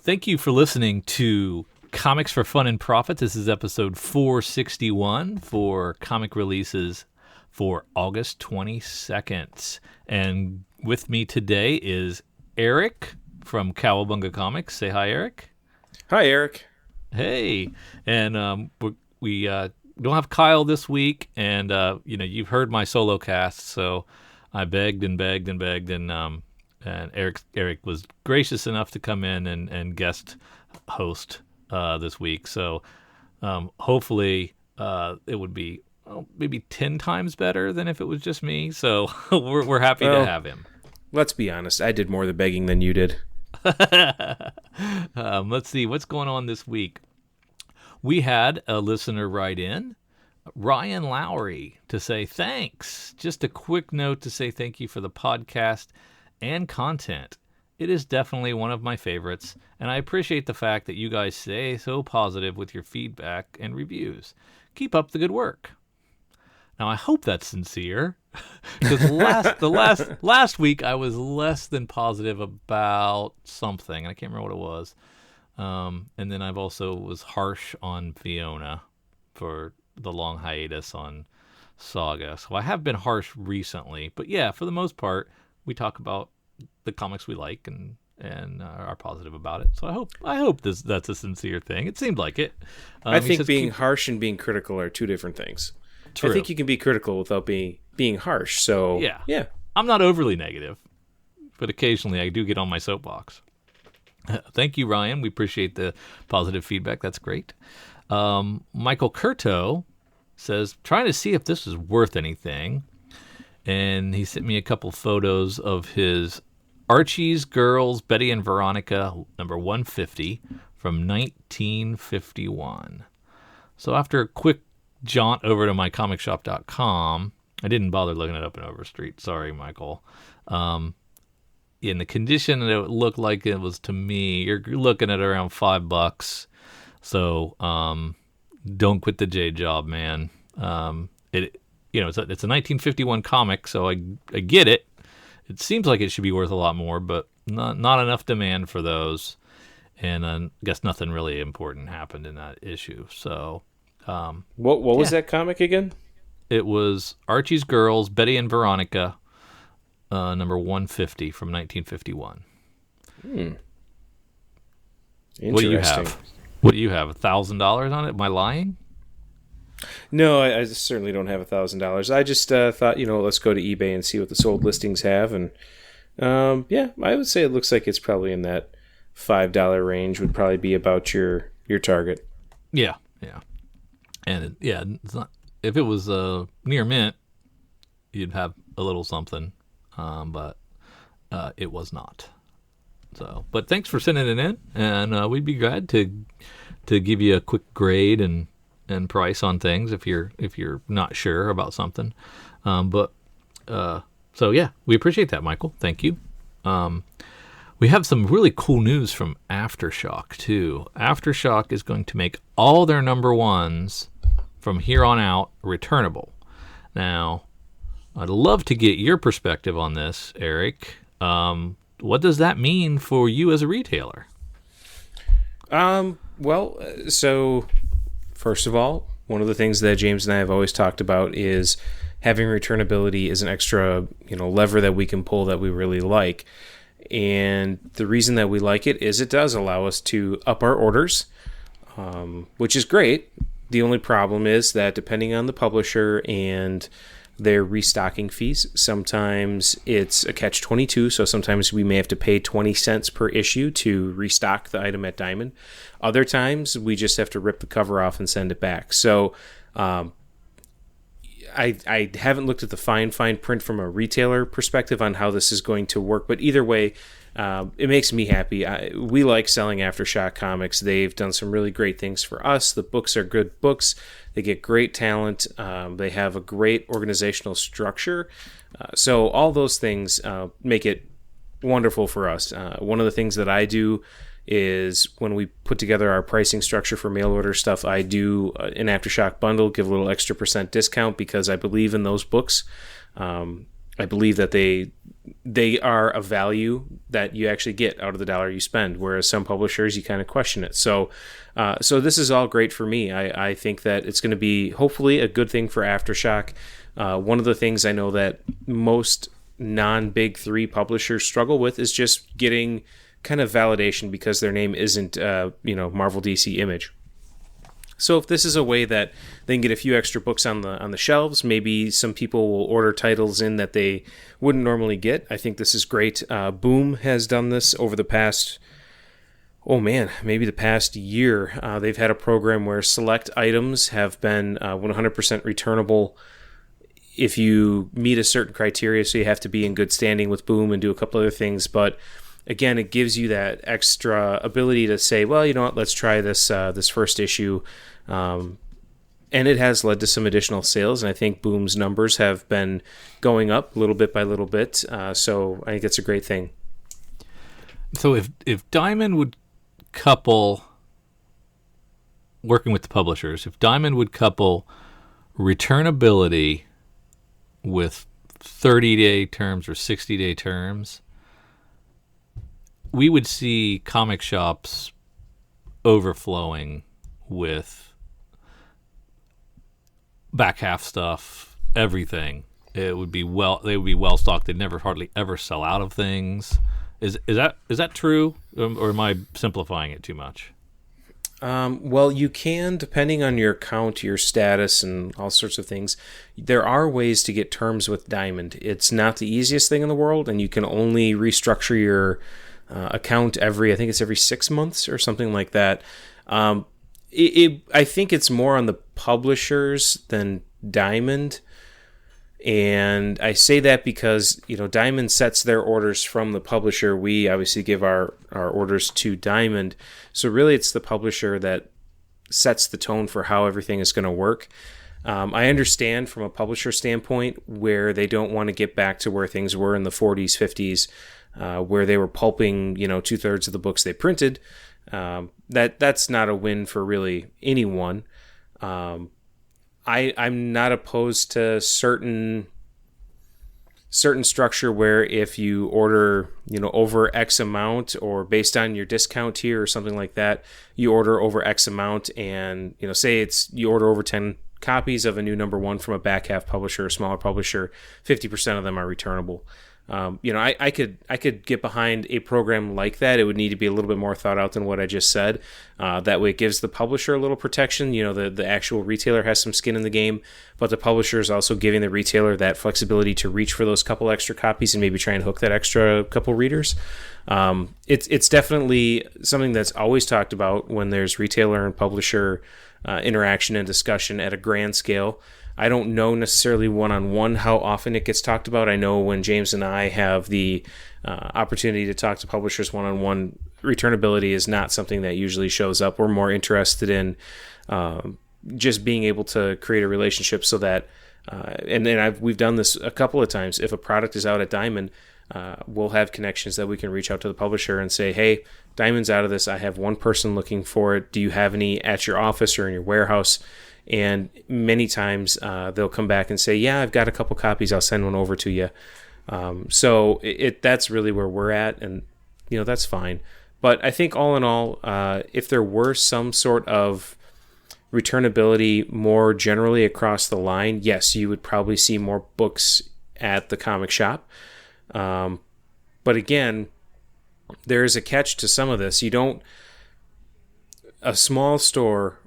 Thank you for listening to Comics for Fun and Profit. This is episode 461 for comic releases for August 22nd. And with me today is Eric from Kowabunga Comics. Say hi, Eric. Hi, Eric. Hey. And we don't have Kyle this week, and you've heard my solo cast, so I begged and begged and begged, and Eric was gracious enough to come in and guest host this week. So hopefully it would be maybe 10 times better than if it was just me. So we're happy to have him. Let's be honest. I did more of the begging than you did. Let's see what's going on this week. We had a listener write in, Ryan Lowry, to say thanks. Just a quick note to say thank you for the podcast and content. It is definitely one of my favorites, and I appreciate the fact that you guys stay so positive with your feedback and reviews. Keep up the good work. Now, I hope that's sincere, because last week I was less than positive about something. I can't remember what it was. And then I've also was harsh on Fiona for the long hiatus on Saga. So I have been harsh recently, but yeah, for the most part, we talk about the comics we like and are positive about it. So I hope that's a sincere thing. It seemed like it. I think being harsh and being critical are two different things. True. I think you can be critical without being harsh. So yeah. I'm not overly negative, but occasionally I do get on my soapbox. Thank you, Ryan. We appreciate the positive feedback. That's great. Michael Curto says, trying to see if this is worth anything. And he sent me a couple photos of his Archie's Girls, Betty and Veronica, number 150 from 1951. So after a quick jaunt over to mycomicshop.com, I didn't bother looking it up in Overstreet. Sorry, Michael. In the condition that it looked like it was to me, you're looking at around $5. So don't quit the J job, man. It's a 1951 comic, so I get it. It seems like it should be worth a lot more, but not enough demand for those. And I guess nothing really important happened in that issue. So what was that comic again? It was Archie's Girls, Betty and Veronica, number 150 from 1951. Interesting. What do you have? $1,000 on it? Am I lying? No, I certainly don't have $1,000. I just thought, let's go to eBay and see what the sold listings have. And I would say it looks like it's probably in that $5 range would probably be about your target. Yeah. And it's not, if it was near mint, you'd have a little something. But it was not. So, but thanks for sending it in, and we'd be glad to give you a quick grade and price on things if you're not sure about something. So yeah, we appreciate that, Michael. Thank you. We have some really cool news from Aftershock too. Aftershock is going to make all their number ones from here on out returnable. Now, I'd love to get your perspective on this, Eric. What does that mean for you as a retailer? So first of all, one of the things that James and I have always talked about is having returnability is an extra, lever that we can pull that we really like. And the reason that we like it is it does allow us to up our orders, which is great. The only problem is that depending on the publisher and their restocking fees, sometimes it's a catch-22, so sometimes we may have to pay 20 cents per issue to restock the item at Diamond. Other times, we just have to rip the cover off and send it back. So I haven't looked at the fine print from a retailer perspective on how this is going to work, but either way, it makes me happy. We like selling Aftershock comics. They've done some really great things for us. The books are good books. They get great talent. They have a great organizational structure. So all those things make it wonderful for us. One of the things that I do is when we put together our pricing structure for mail order stuff, I do an Aftershock bundle, give a little extra % discount because I believe in those books. I believe that they are a value that you actually get out of the dollar you spend, whereas some publishers, you kind of question it. So this is all great for me. I think that it's going to be hopefully a good thing for Aftershock. One of the things I know that most non-Big Three publishers struggle with is just getting kind of validation because their name isn't, Marvel, DC, Image. So if this is a way that they can get a few extra books on the shelves, maybe some people will order titles in that they wouldn't normally get. I think this is great. Boom has done this over the past, maybe the past year. They've had a program where select items have been 100% returnable if you meet a certain criteria. So you have to be in good standing with Boom and do a couple other things, but again, it gives you that extra ability to say, well, you know what, let's try this first issue. And it has led to some additional sales, and I think Boom's numbers have been going up little bit by little bit. So I think it's a great thing. So if Diamond would couple, working with the publishers, if Diamond would couple returnability with 30-day terms or 60-day terms, we would see comic shops overflowing with back half stuff, everything. It would be they would be well stocked. They'd never hardly ever sell out of things. Is that true, or am I simplifying it too much? Well, you can, depending on your account, your status, and all sorts of things. There are ways to get terms with Diamond. It's not the easiest thing in the world, and you can only restructure your account every 6 months or something like that. I think it's more on the publishers than Diamond. And I say that because, Diamond sets their orders from the publisher. We obviously give our orders to Diamond. So really it's the publisher that sets the tone for how everything is going to work. I understand from a publisher standpoint where they don't want to get back to where things were in the 40s, 50s, where they were pulping, 2/3 of the books they printed. That's not a win for really anyone. I'm not opposed to certain structure where if you order, over X amount, or based on your discount tier or something like that, you order over X amount, and say you order over 10 copies of a new number one from a back half publisher, a smaller publisher, 50% of them are returnable. I could get behind a program like that. It would need to be a little bit more thought out than what I just said. That way it gives the publisher a little protection. The actual retailer has some skin in the game, but the publisher is also giving the retailer that flexibility to reach for those couple extra copies and maybe try and hook that extra couple readers. It's definitely something that's always talked about when there's retailer and publisher interaction and discussion at a grand scale. I don't know necessarily one-on-one how often it gets talked about. I know when James and I have the opportunity to talk to publishers one-on-one, returnability is not something that usually shows up. We're more interested in just being able to create a relationship so that, we've done this a couple of times. If a product is out at Diamond, we'll have connections that we can reach out to the publisher and say, hey, Diamond's out of this. I have one person looking for it. Do you have any at your office or in your warehouse? And many times they'll come back and say, yeah, I've got a couple copies. I'll send one over to you. So that's really where we're at, and that's fine. But I think all in all, if there were some sort of returnability more generally across the line, yes, you would probably see more books at the comic shop. But again, there is a catch to some of this. A small store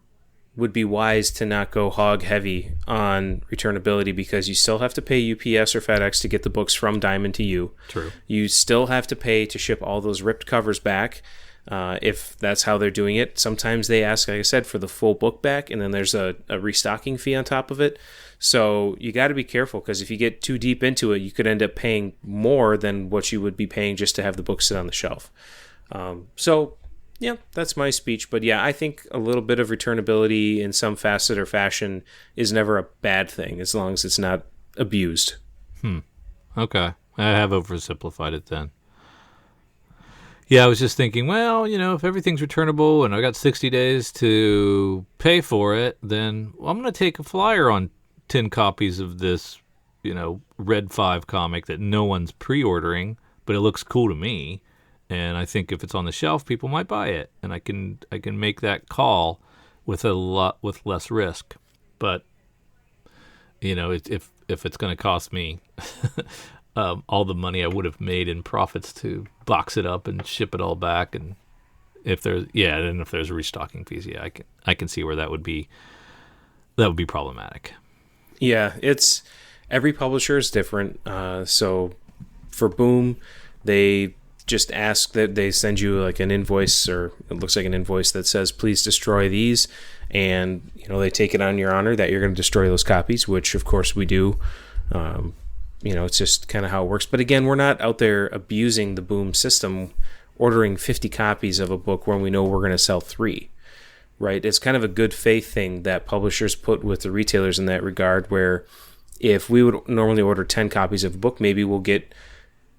would be wise to not go hog heavy on returnability, because you still have to pay UPS or FedEx to get the books from Diamond to you. True. You still have to pay to ship all those ripped covers back, if that's how they're doing it. Sometimes they ask, like I said, for the full book back, and then there's a restocking fee on top of it. So you got to be careful, because if you get too deep into it, you could end up paying more than what you would be paying just to have the book sit on the shelf. Yeah, that's my speech. But yeah, I think a little bit of returnability in some facet or fashion is never a bad thing, as long as it's not abused. Okay. I have oversimplified it then. Yeah, I was just thinking, well, if everything's returnable and I got 60 days to pay for it, then I'm going to take a flyer on 10 copies of this, Red 5 comic that no one's pre-ordering, but it looks cool to me, and I think if it's on the shelf, people might buy it, and I can make that call with less risk. But if it's going to cost me all the money I would have made in profits to box it up and ship it all back, and if there's restocking fees, I can see where that would be problematic. Yeah, it's every publisher is different. So for Boom, they just ask that they send you like an invoice, or it looks like an invoice that says, please destroy these. And, they take it on your honor that you're going to destroy those copies, which of course we do. It's just kind of how it works. But again, we're not out there abusing the Boom system, ordering 50 copies of a book when we know we're going to sell 3. Right? It's kind of a good faith thing that publishers put with the retailers in that regard, where if we would normally order 10 copies of a book, maybe we'll get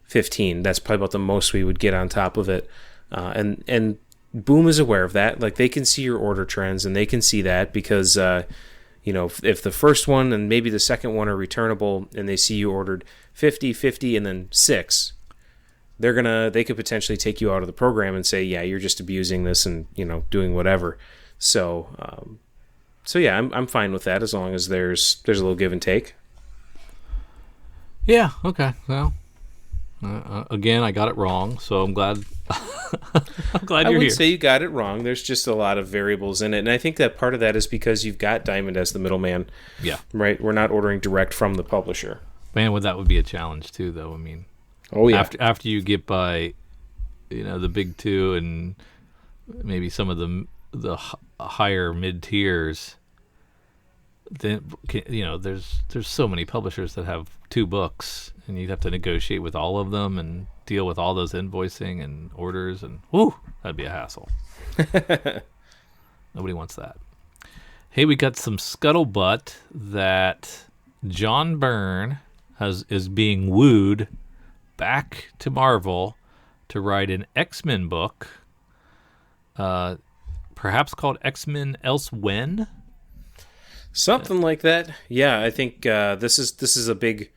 15. That's probably about the most we would get on top of it. And Boom is aware of that. Like, they can see your order trends, and they can see that because, if the first one and maybe the second one are returnable, and they see you ordered 50, and then 6, they could potentially take you out of the program and say, yeah, you're just abusing this and, doing whatever. So yeah, I'm fine with that as long as there's a little give and take. Yeah. Okay. Well, again, I got it wrong, so I'm glad. I'm glad you're here. I would say you got it wrong. There's just a lot of variables in it, and I think that part of that is because you've got Diamond as the middleman. Yeah. Right. We're not ordering direct from the publisher. Man, that would be a challenge too, though. I mean, oh yeah. After you get by, the big 2 and maybe some of the higher mid tiers, then there's so many publishers that have 2 books, and you'd have to negotiate with all of them and deal with all those invoicing and orders, and that'd be a hassle. Nobody wants that. Hey, we got some scuttlebutt that John Byrne is being wooed back to Marvel to write an X-Men book, perhaps called X-Men Elsewhen. Something like that. Yeah, I think this is a big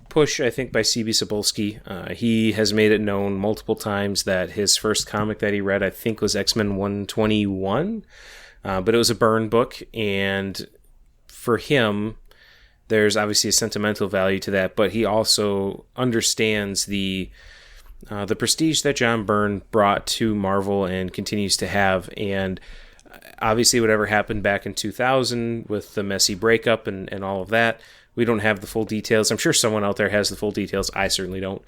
push, I think, by C.B. Cebulski. He has made it known multiple times that his first comic that he read, I think, was X-Men 121, but it was a Byrne book, and for him, there's obviously a sentimental value to that, but he also understands the prestige that John Byrne brought to Marvel and continues to have, and obviously whatever happened back in 2000 with the messy breakup and all of that, we don't have the full details. I'm sure someone out there has the full details. I certainly don't.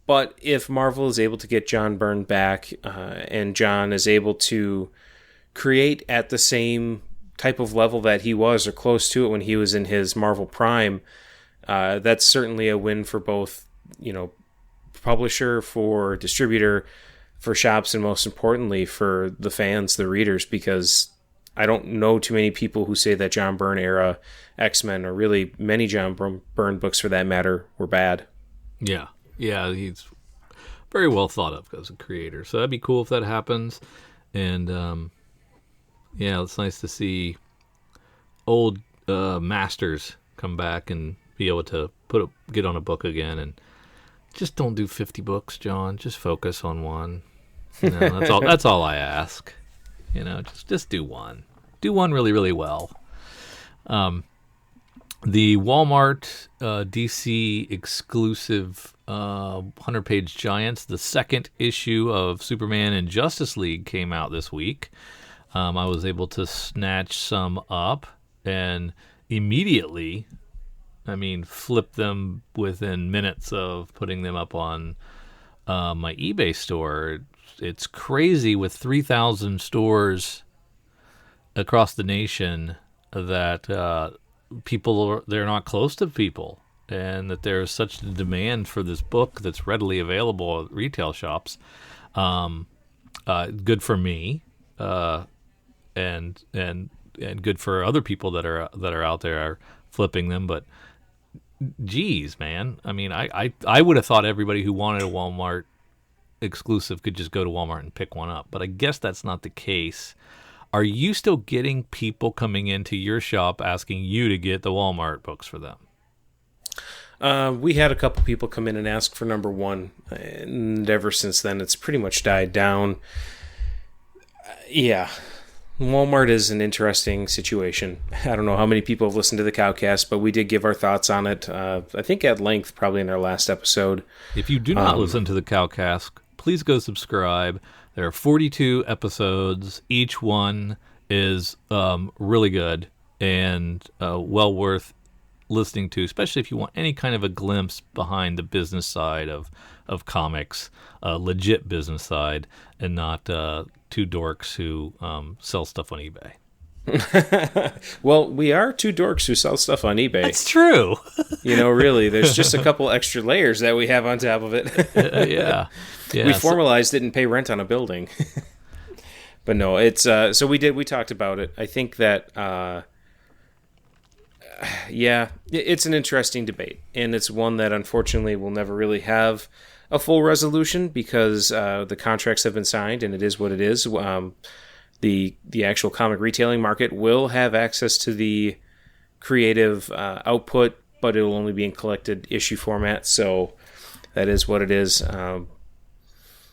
But if Marvel is able to get John Byrne back, and John is able to create at the same type of level that he was, or close to it when he was in his Marvel prime, that's certainly a win for both, publisher, for distributor, for shops, and most importantly for the fans, the readers, because I don't know too many people who say that John Byrne era X-Men, or really many John Byrne books for that matter, were bad. Yeah, he's very well thought of as a creator, so that'd be cool if that happens. And it's nice to see old masters come back and be able to get on a book again. And just don't do 50 books, John. Just focus on one. That's all. That's all I ask. Just do one. Do one really, really well. The Walmart DC exclusive 100-page Giants, the second issue of Superman and Justice League, came out this week. I was able to snatch some up and immediately, flip them within minutes of putting them up on my eBay store. It's crazy with 3,000 stores across the nation that they're not close to people, and that there's such demand for this book that's readily available at retail shops. Good for me, and good for other people that are out there flipping them. But geez, man, I would have thought everybody who wanted a Walmart exclusive could just go to Walmart and pick one up, but I guess that's not the case. Are you still getting people coming into your shop asking you to get the Walmart books for them? We had a couple people come in and ask for number one, and ever since then, it's pretty much died down. Yeah, Walmart is an interesting situation. I don't know how many people have listened to the Cowcast, but we did give our thoughts on it, I think at length, probably in our last episode. If you do not listen to the Cowcast, please go subscribe. There are 42 episodes. Each one is really good and well worth listening to, especially if you want any kind of a glimpse behind the business side of comics, legit business side, and not two dorks who sell stuff on eBay. Well, we are two dorks who sell stuff on eBay. That's true. Really, there's just a couple extra layers that we have on top of it. Yeah. We formalized it and pay rent on a building. But no, it's so we talked about it. I think that it's an interesting debate, and it's one that unfortunately will never really have a full resolution because the contracts have been signed, and it is what it is. The actual comic retailing market will have access to the creative output, but it will only be in collected issue format. So that is what it is.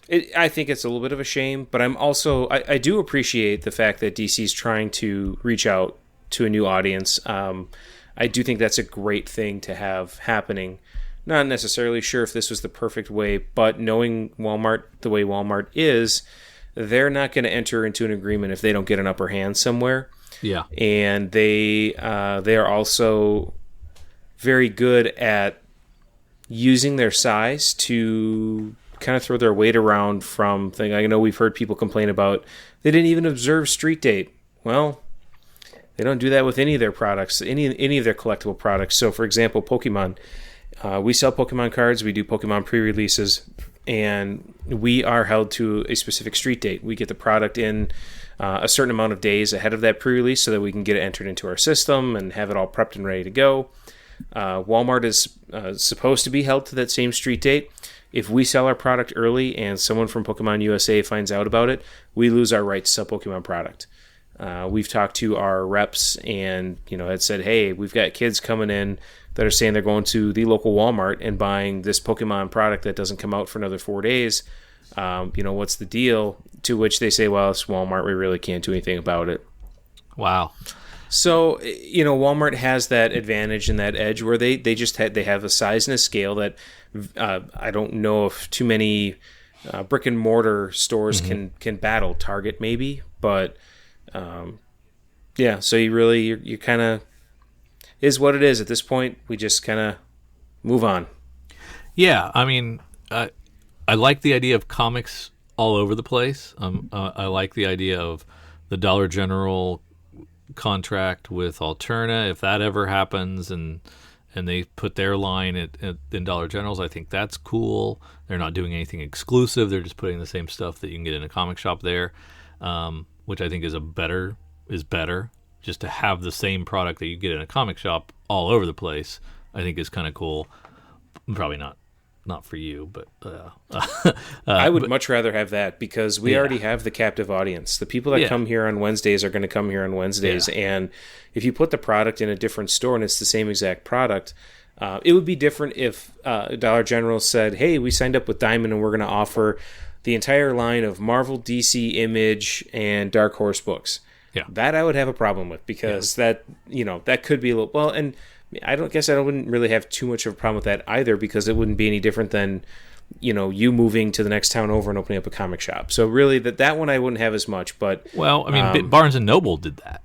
I think it's a little bit of a shame, but I do appreciate the fact that DC is trying to reach out to a new audience. I do think that's a great thing to have happening. Not necessarily sure if this was the perfect way, but knowing Walmart the way Walmart is, they're not going to enter into an agreement if they don't get an upper hand somewhere. Yeah. And they are also very good at using their size to kind of throw their weight around from things. I know we've heard people complain about they didn't even observe street date. Well, they don't do that with any of their products, any of their collectible products. So, for example, Pokemon. We sell Pokemon cards. We do Pokemon pre-releases, and we are held to a specific street date. We get the product in a certain amount of days ahead of that pre-release so that we can get it entered into our system and have it all prepped and ready to go. Walmart is supposed to be held to that same street date. If we sell our product early and someone from Pokemon USA finds out about it, we lose our right to sell Pokemon product. We've talked to our reps and had said, hey, we've got kids coming in that are saying they're going to the local Walmart and buying this Pokemon product that doesn't come out for another 4 days. What's the deal? To which they say, well, it's Walmart. We really can't do anything about it. Wow. So, Walmart has that advantage and that edge where they have a size and a scale that I don't know if too many brick and mortar stores can battle. Target maybe, but so you kind of is what it is at this point. We just kind of move on. Yeah, I mean, I like the idea of comics all over the place. I like the idea of the Dollar General contract with Alterna. If that ever happens and they put their line in Dollar Generals, I think that's cool. They're not doing anything exclusive. They're just putting the same stuff that you can get in a comic shop there, which I think is better. Just to have the same product that you get in a comic shop all over the place, I think is kind of cool. Probably not for you, but I would much rather have that because we already have the captive audience. The people that come here on Wednesdays are going to come here on Wednesdays, and if you put the product in a different store and it's the same exact product, it would be different if Dollar General said, hey, we signed up with Diamond and we're going to offer the entire line of Marvel, DC, Image, and Dark Horse books. Yeah. That I would have a problem with because that could be a little, well, and I wouldn't really have too much of a problem with that either because it wouldn't be any different than, you moving to the next town over and opening up a comic shop. So really that one I wouldn't have as much, but. Well, I mean, Barnes & Noble did that.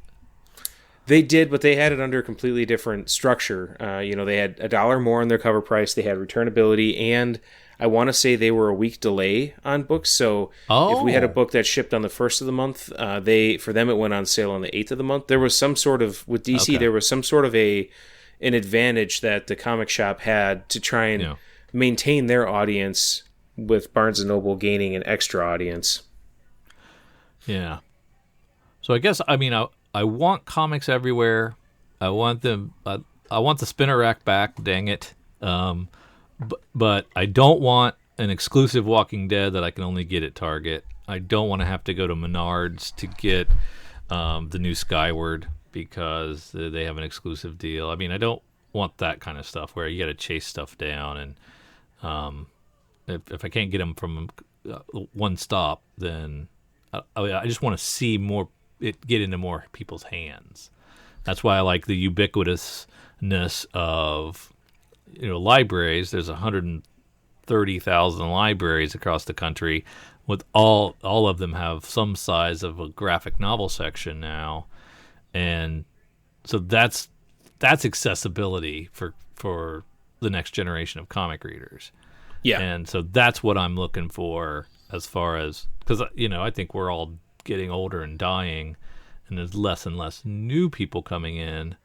They did, but they had it under a completely different structure. They had $1 more on their cover price. They had returnability, and I want to say they were a week delay on books. So if we had a book that shipped on the 1st of the month, for them it went on sale on the 8th of the month. There was some sort of, with DC, there was some sort of an advantage that the comic shop had to try and maintain their audience, with Barnes & Noble gaining an extra audience. Yeah. So I guess, I mean, I want comics everywhere. I want them. I want the spinner rack back. Dang it! But I don't want an exclusive Walking Dead that I can only get at Target. I don't want to have to go to Menards to get the new Skyward because they have an exclusive deal. I mean, I don't want that kind of stuff where you got to chase stuff down, and if I can't get them from one stop, then I just want to see more it get into more people's hands. That's why I like the ubiquitousness of libraries. There's 130,000 libraries across the country, with all of them have some size of a graphic novel section now, and so that's accessibility for the next generation of comic readers. Yeah. And so that's what I'm looking for, as far as, because I think we're all getting older and dying, and there's less and less new people coming in.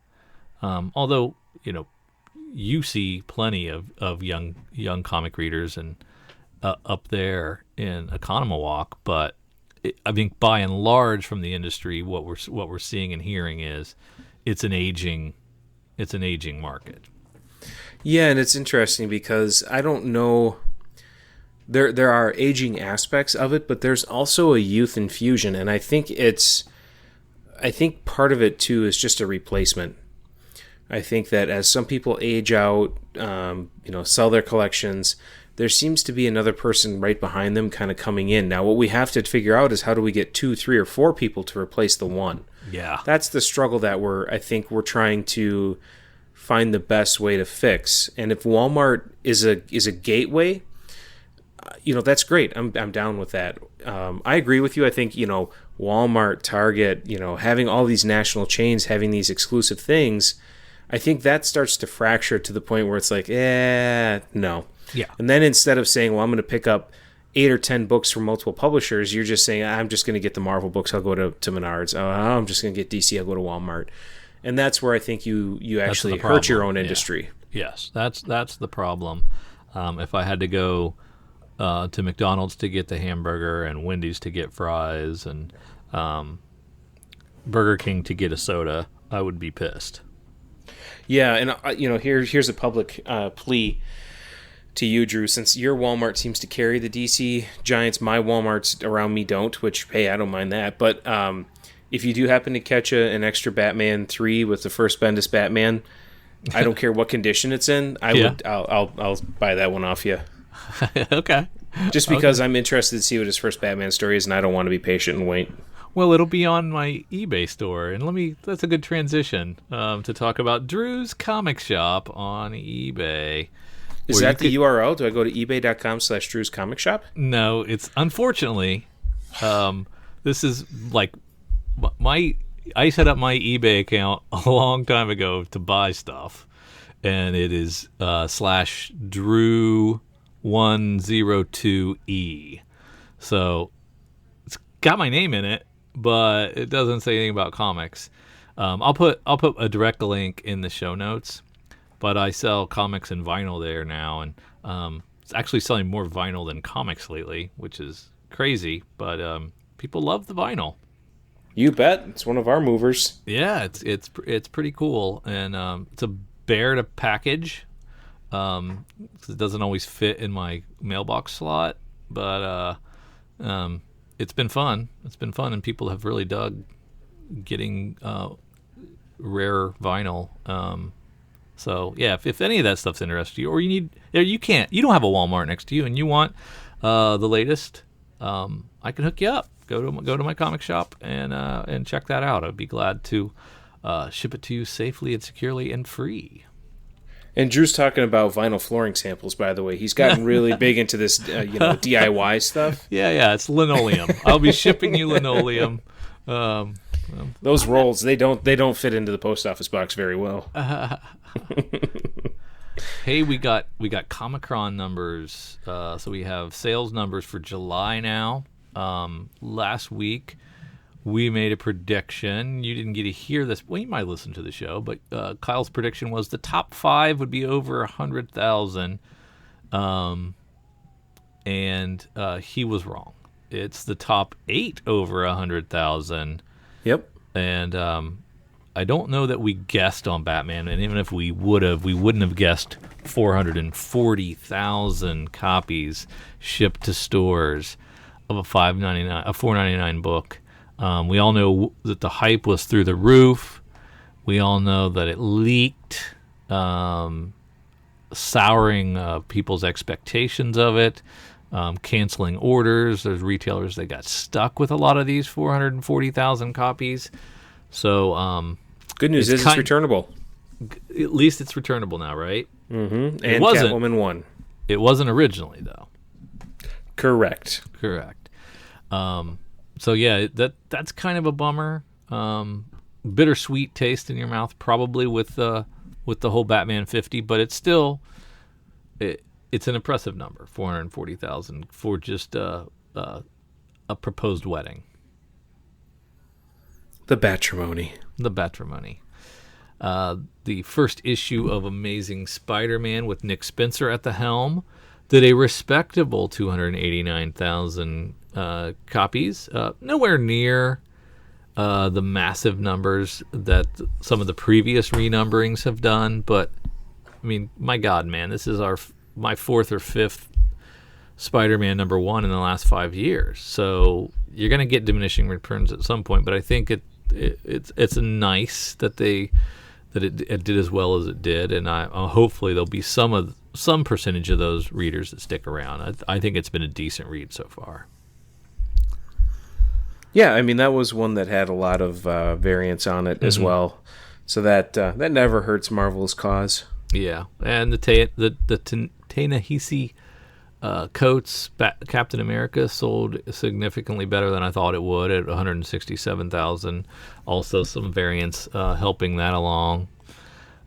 Although you see plenty of young comic readers and up there in Economawalk, but I think by and large from the industry, what we're seeing and hearing is it's an aging market. Yeah, and it's interesting because I don't know. There are aging aspects of it, but there's also a youth infusion, and I think part of it too is just a replacement. I think that as some people age out, sell their collections, there seems to be another person right behind them kind of coming in. Now, what we have to figure out is how do we get 2, 3, or 4 people to replace the one? Yeah. That's the struggle that we're trying to find the best way to fix. And if Walmart is a gateway, that's great. I'm down with that. I agree with you. I think, Walmart, Target, having all these national chains, having these exclusive things, I think that starts to fracture to the point where it's like, no. Yeah. And then instead of saying, well, I'm going to pick up 8 or 10 books from multiple publishers, you're just saying, I'm just going to get the Marvel books, I'll go to Menards. Oh, I'm just going to get DC, I'll go to Walmart. And that's where I think you actually hurt your own industry. Yeah. Yes, that's the problem. If I had to go to McDonald's to get the hamburger and Wendy's to get fries and Burger King to get a soda, I would be pissed. Yeah, and here's a public plea to you, Drew. Since your Walmart seems to carry the DC Giants, my Walmarts around me don't, which, hey, I don't mind that. But if you do happen to catch an extra Batman 3 with the first Bendis Batman, I don't care what condition it's in, I'll buy that one off you. Okay. Just because I'm interested to see what his first Batman story is, and I don't want to be patient and wait. Well, it'll be on my eBay store, and that's a good transition to talk about Drew's Comic Shop on eBay. Is that the URL? Do I go to ebay.com/Drew's Comic Shop? No, it's unfortunately, this is like I set up my eBay account a long time ago to buy stuff, and it is /Drew102E. So it's got my name in it, but it doesn't say anything about comics. I'll put a direct link in the show notes, but I sell comics and vinyl there now, and it's actually selling more vinyl than comics lately, which is crazy, but people love the vinyl. You bet. It's one of our movers. Yeah, it's pretty cool, and it's a bear to package. It doesn't always fit in my mailbox slot, but it's been fun. It's been fun, and people have really dug getting rare vinyl. So yeah, if any of that stuff's interested you, or you don't have a Walmart next to you, and you want the latest, I can hook you up. Go to my comic shop and check that out. I'd be glad to ship it to you safely and securely and free. And Drew's talking about vinyl flooring samples, by the way. He's gotten really big into this, DIY stuff. Yeah, it's linoleum. I'll be shipping you linoleum. Those rolls, they don't fit into the post office box very well. Hey, we got Comic-Con numbers. So we have sales numbers for July now. Last week we made a prediction. You didn't get to hear this. Well, you might listen to the show, but Kyle's prediction was the top 5 would be over 100,000, and he was wrong. It's the top 8 over 100,000. Yep. And I don't know that we guessed on Batman, and even if we would have, we wouldn't have guessed 440,000 copies shipped to stores of a $4.99 book. We all know that the hype was through the roof. We all know that it leaked souring people's expectations of it, canceling orders. There's retailers that got stuck with a lot of these 440,000 copies. So good news is it's returnable. At least it's returnable now, right? Mm-hmm. And Catwoman 1. It wasn't originally, though. Correct. So yeah, that's kind of a bummer. Bittersweet taste in your mouth, probably with the whole Batman 50, but it's still it's an impressive number, 440,000 for just a proposed wedding. The Batrimony. The first issue of Amazing Spider-Man with Nick Spencer at the helm did a respectable 289,000 copies. Nowhere near the massive numbers that some of the previous renumberings have done, but I mean, my God, man, this is my fourth or fifth Spider-Man number 1 in the last 5 years. So you're going to get diminishing returns at some point, but I think it's nice that it did as well as it did, and hopefully there'll be some percentage of those readers that stick around. I think it's been a decent read so far. Yeah, I mean, that was one that had a lot of variants on it as well, so that never hurts Marvel's cause. Yeah, and the Ta-Nehisi coats, Captain America, sold significantly better than I thought it would at 167,000. Also, some variants helping that along.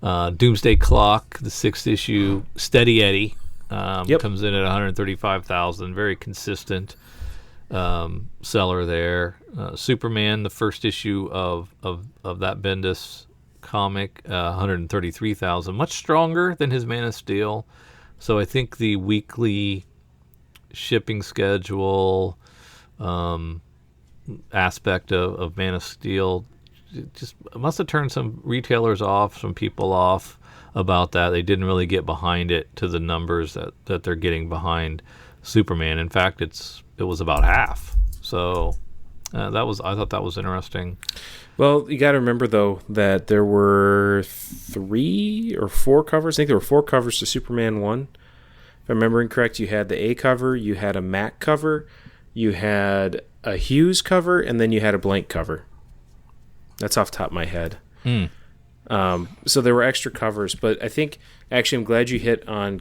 Doomsday Clock, the 6th issue, Steady Eddie, comes in at 135,000. Very consistent seller there. Superman, the first issue of that Bendis comic, 133,000. Much stronger than his Man of Steel. So I think the weekly shipping schedule aspect of Man of Steel just must have turned some retailers off, some people off about that. They didn't really get behind it to the numbers that they're getting behind Superman. In fact, it was about half. So I thought that was interesting. Well, you got to remember, though, that there were 3 or 4 covers. I think there were 4 covers to Superman 1. If I'm remembering correct, you had the A cover, you had a Mac cover, you had a Hughes cover, and then you had a blank cover. That's off the top of my head. So there were extra covers, but I think, actually, I'm glad you hit on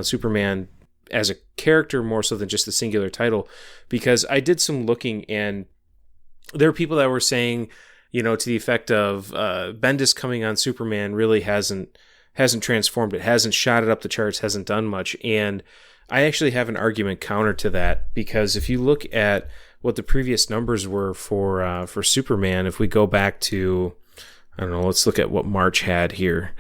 Superman as a character more so than just the singular title, because I did some looking, and there were people that were saying, to the effect of Bendis coming on Superman really hasn't transformed it, hasn't shot it up the charts, hasn't done much. And I actually have an argument counter to that, because if you look at what the previous numbers were for Superman, if we go back to, I don't know, let's look at what March had here.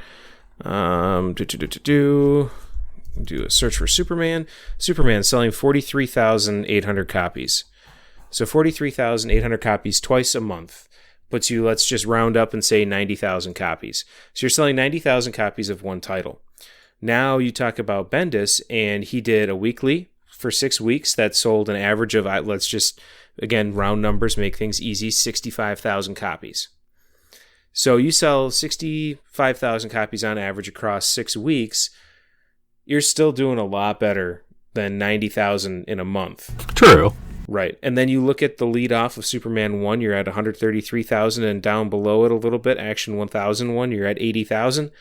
Do a search for Superman. Superman selling 43,800 copies. So 43,800 copies twice a month puts you, let's just round up and say 90,000 copies. So you're selling 90,000 copies of one title. Now you talk about Bendis, and he did a weekly for 6 weeks that sold an average of, let's just, again, round numbers, make things easy, 65,000 copies. So you sell 65,000 copies on average across 6 weeks. You're still doing a lot better than 90,000 in a month. True. Right. And then you look at the lead off of Superman 1, you're at 133,000, and down below it a little bit, Action 1001, you're at 80,000.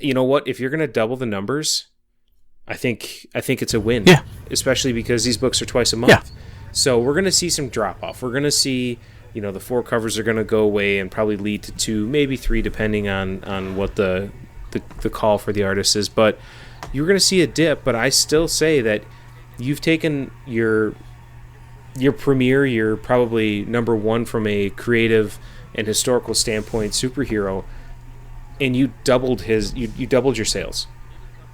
You know what? If you're going to double the numbers, I think it's a win. Yeah. Especially because these books are twice a month. Yeah. So we're going to see some drop off. We're going to see, the 4 covers are going to go away and probably lead to 2, maybe 3, depending on what the call for the artist is. But you're going to see a dip, but I still say that you've taken your premier, your probably number 1 from a creative and historical standpoint superhero, and you doubled you doubled your sales.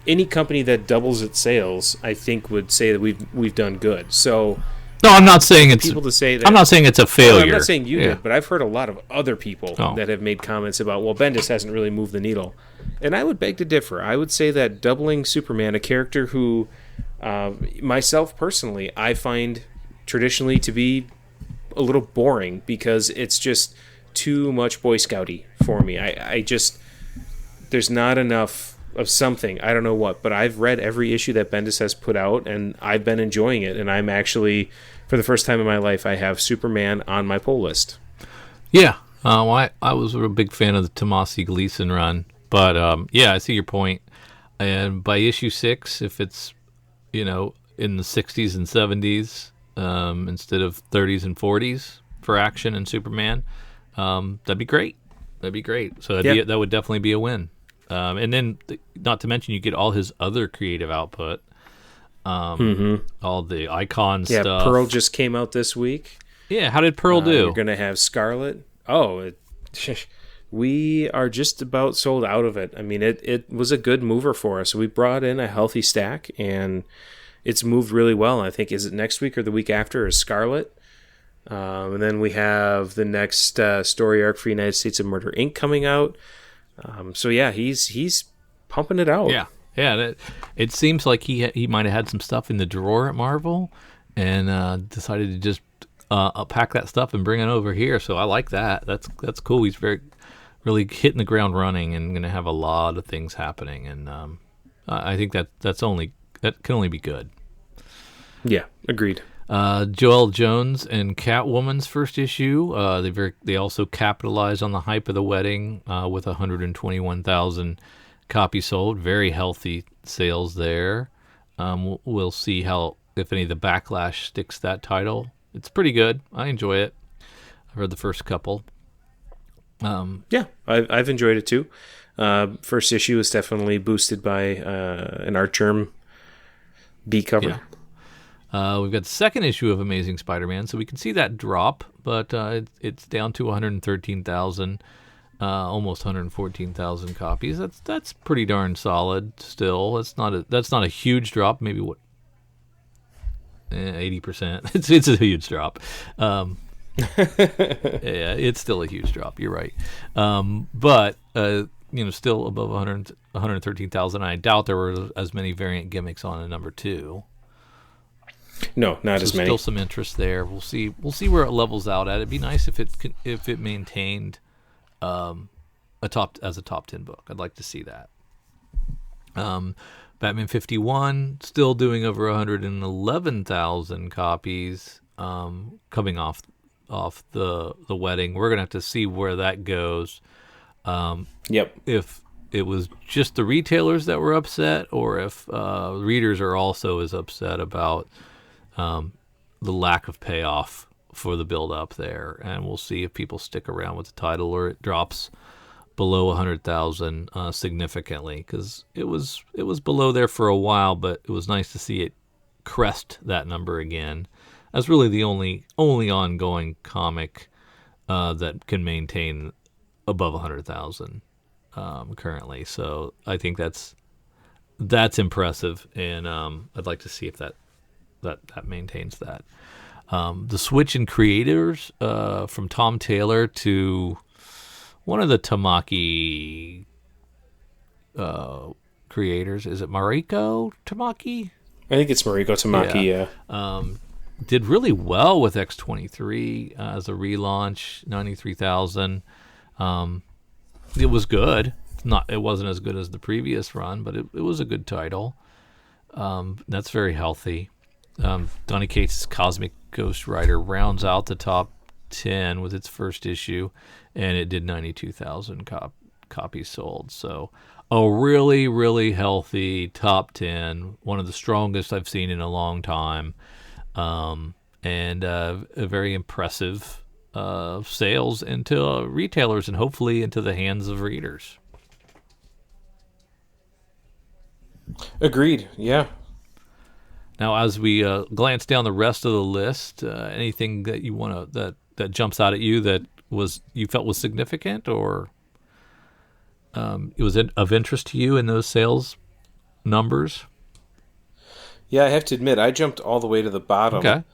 Any company that doubles its sales, I think, would say that we've done good. So no, I'm not saying it's people to say that. I'm not saying it's a failure. I'm not saying you did, but I've heard a lot of other people that have made comments about, well, Bendis hasn't really moved the needle, and I would beg to differ. I would say that doubling Superman, a character who, myself personally, I find traditionally to be a little boring because it's just too much Boy Scouty for me. I just there's not enough of something. I don't know what, but I've read every issue that Bendis has put out, and I've been enjoying it. And I'm actually, for the first time in my life, I have Superman on my pull list. Yeah. I was a big fan of the Tomasi Gleason run. But, yeah, I see your point. And by issue 6, if it's, in the 60s and 70s instead of 30s and 40s for action and Superman, that'd be great. That'd be great. So that would definitely be a win. And then, not to mention, you get all his other creative output, all the icon stuff. Yeah, Pearl just came out this week. Yeah, how did Pearl do? You're going to have Scarlet. Oh, we are just about sold out of it. I mean, it was a good mover for us. We brought in a healthy stack, and it's moved really well. I think, is it next week or the week after is Scarlet? And then we have the next story arc for United States of Murder, Inc. coming out. So yeah, he's pumping it out. Yeah. It seems like he might have had some stuff in the drawer at Marvel, and decided to just pack that stuff and bring it over here. So I like that. That's cool. He's really hitting the ground running and going to have a lot of things happening. And I think that can only be good. Yeah, agreed. Joelle Jones and Catwoman's first issue. They also capitalized on the hype of the wedding with 121,000 copies sold. Very healthy sales there. We'll see if any of the backlash sticks that title. It's pretty good. I enjoy it. I've read the first couple. Yeah, I've enjoyed it too. First issue is definitely boosted by an Artgerm B cover. Yeah. We've got the second issue of Amazing Spider-Man, so we can see that drop, but it's down to 113,000, almost 114,000 copies. That's pretty darn solid still. That's not a huge drop. Maybe 80%. It's a huge drop. Yeah, it's still a huge drop. You're right. But still above 113,000. I doubt there were as many variant gimmicks on a number 2. No, not as many. Still some interest there. We'll see where it levels out at. It'd be nice if it maintained a top 10 book. I'd like to see that. Batman 51 still doing over 111,000 copies. Coming off the wedding, we're gonna have to see where that goes. Yep. If it was just the retailers that were upset, or if readers are also as upset about the lack of payoff for the build-up there, and we'll see if people stick around with the title or it drops below 100,000 significantly, because it was below there for a while, but it was nice to see it crest that number again. That's really the only ongoing comic that can maintain above 100,000 currently. So I think that's impressive, and I'd like to see if that maintains that. The switch in creators from Tom Taylor to one of the Tamaki creators. Is it Mariko Tamaki? I think it's Mariko Tamaki, yeah. Did really well with X-23 as a relaunch, 93,000. It was good. It wasn't as good as the previous run, but it was a good title. That's very healthy. Donny Cates' Cosmic Ghost Rider rounds out the top 10 with its first issue, and it did 92,000 copies sold. So a really, really healthy top 10, one of the strongest I've seen in a long time, and a very impressive sales into retailers and hopefully into the hands of readers. Agreed, yeah. Now, as we glance down the rest of the list, anything that you want to that jumps out at you that you felt was significant, or it was of interest to you in those sales numbers? Yeah, I have to admit, I jumped all the way to the bottom and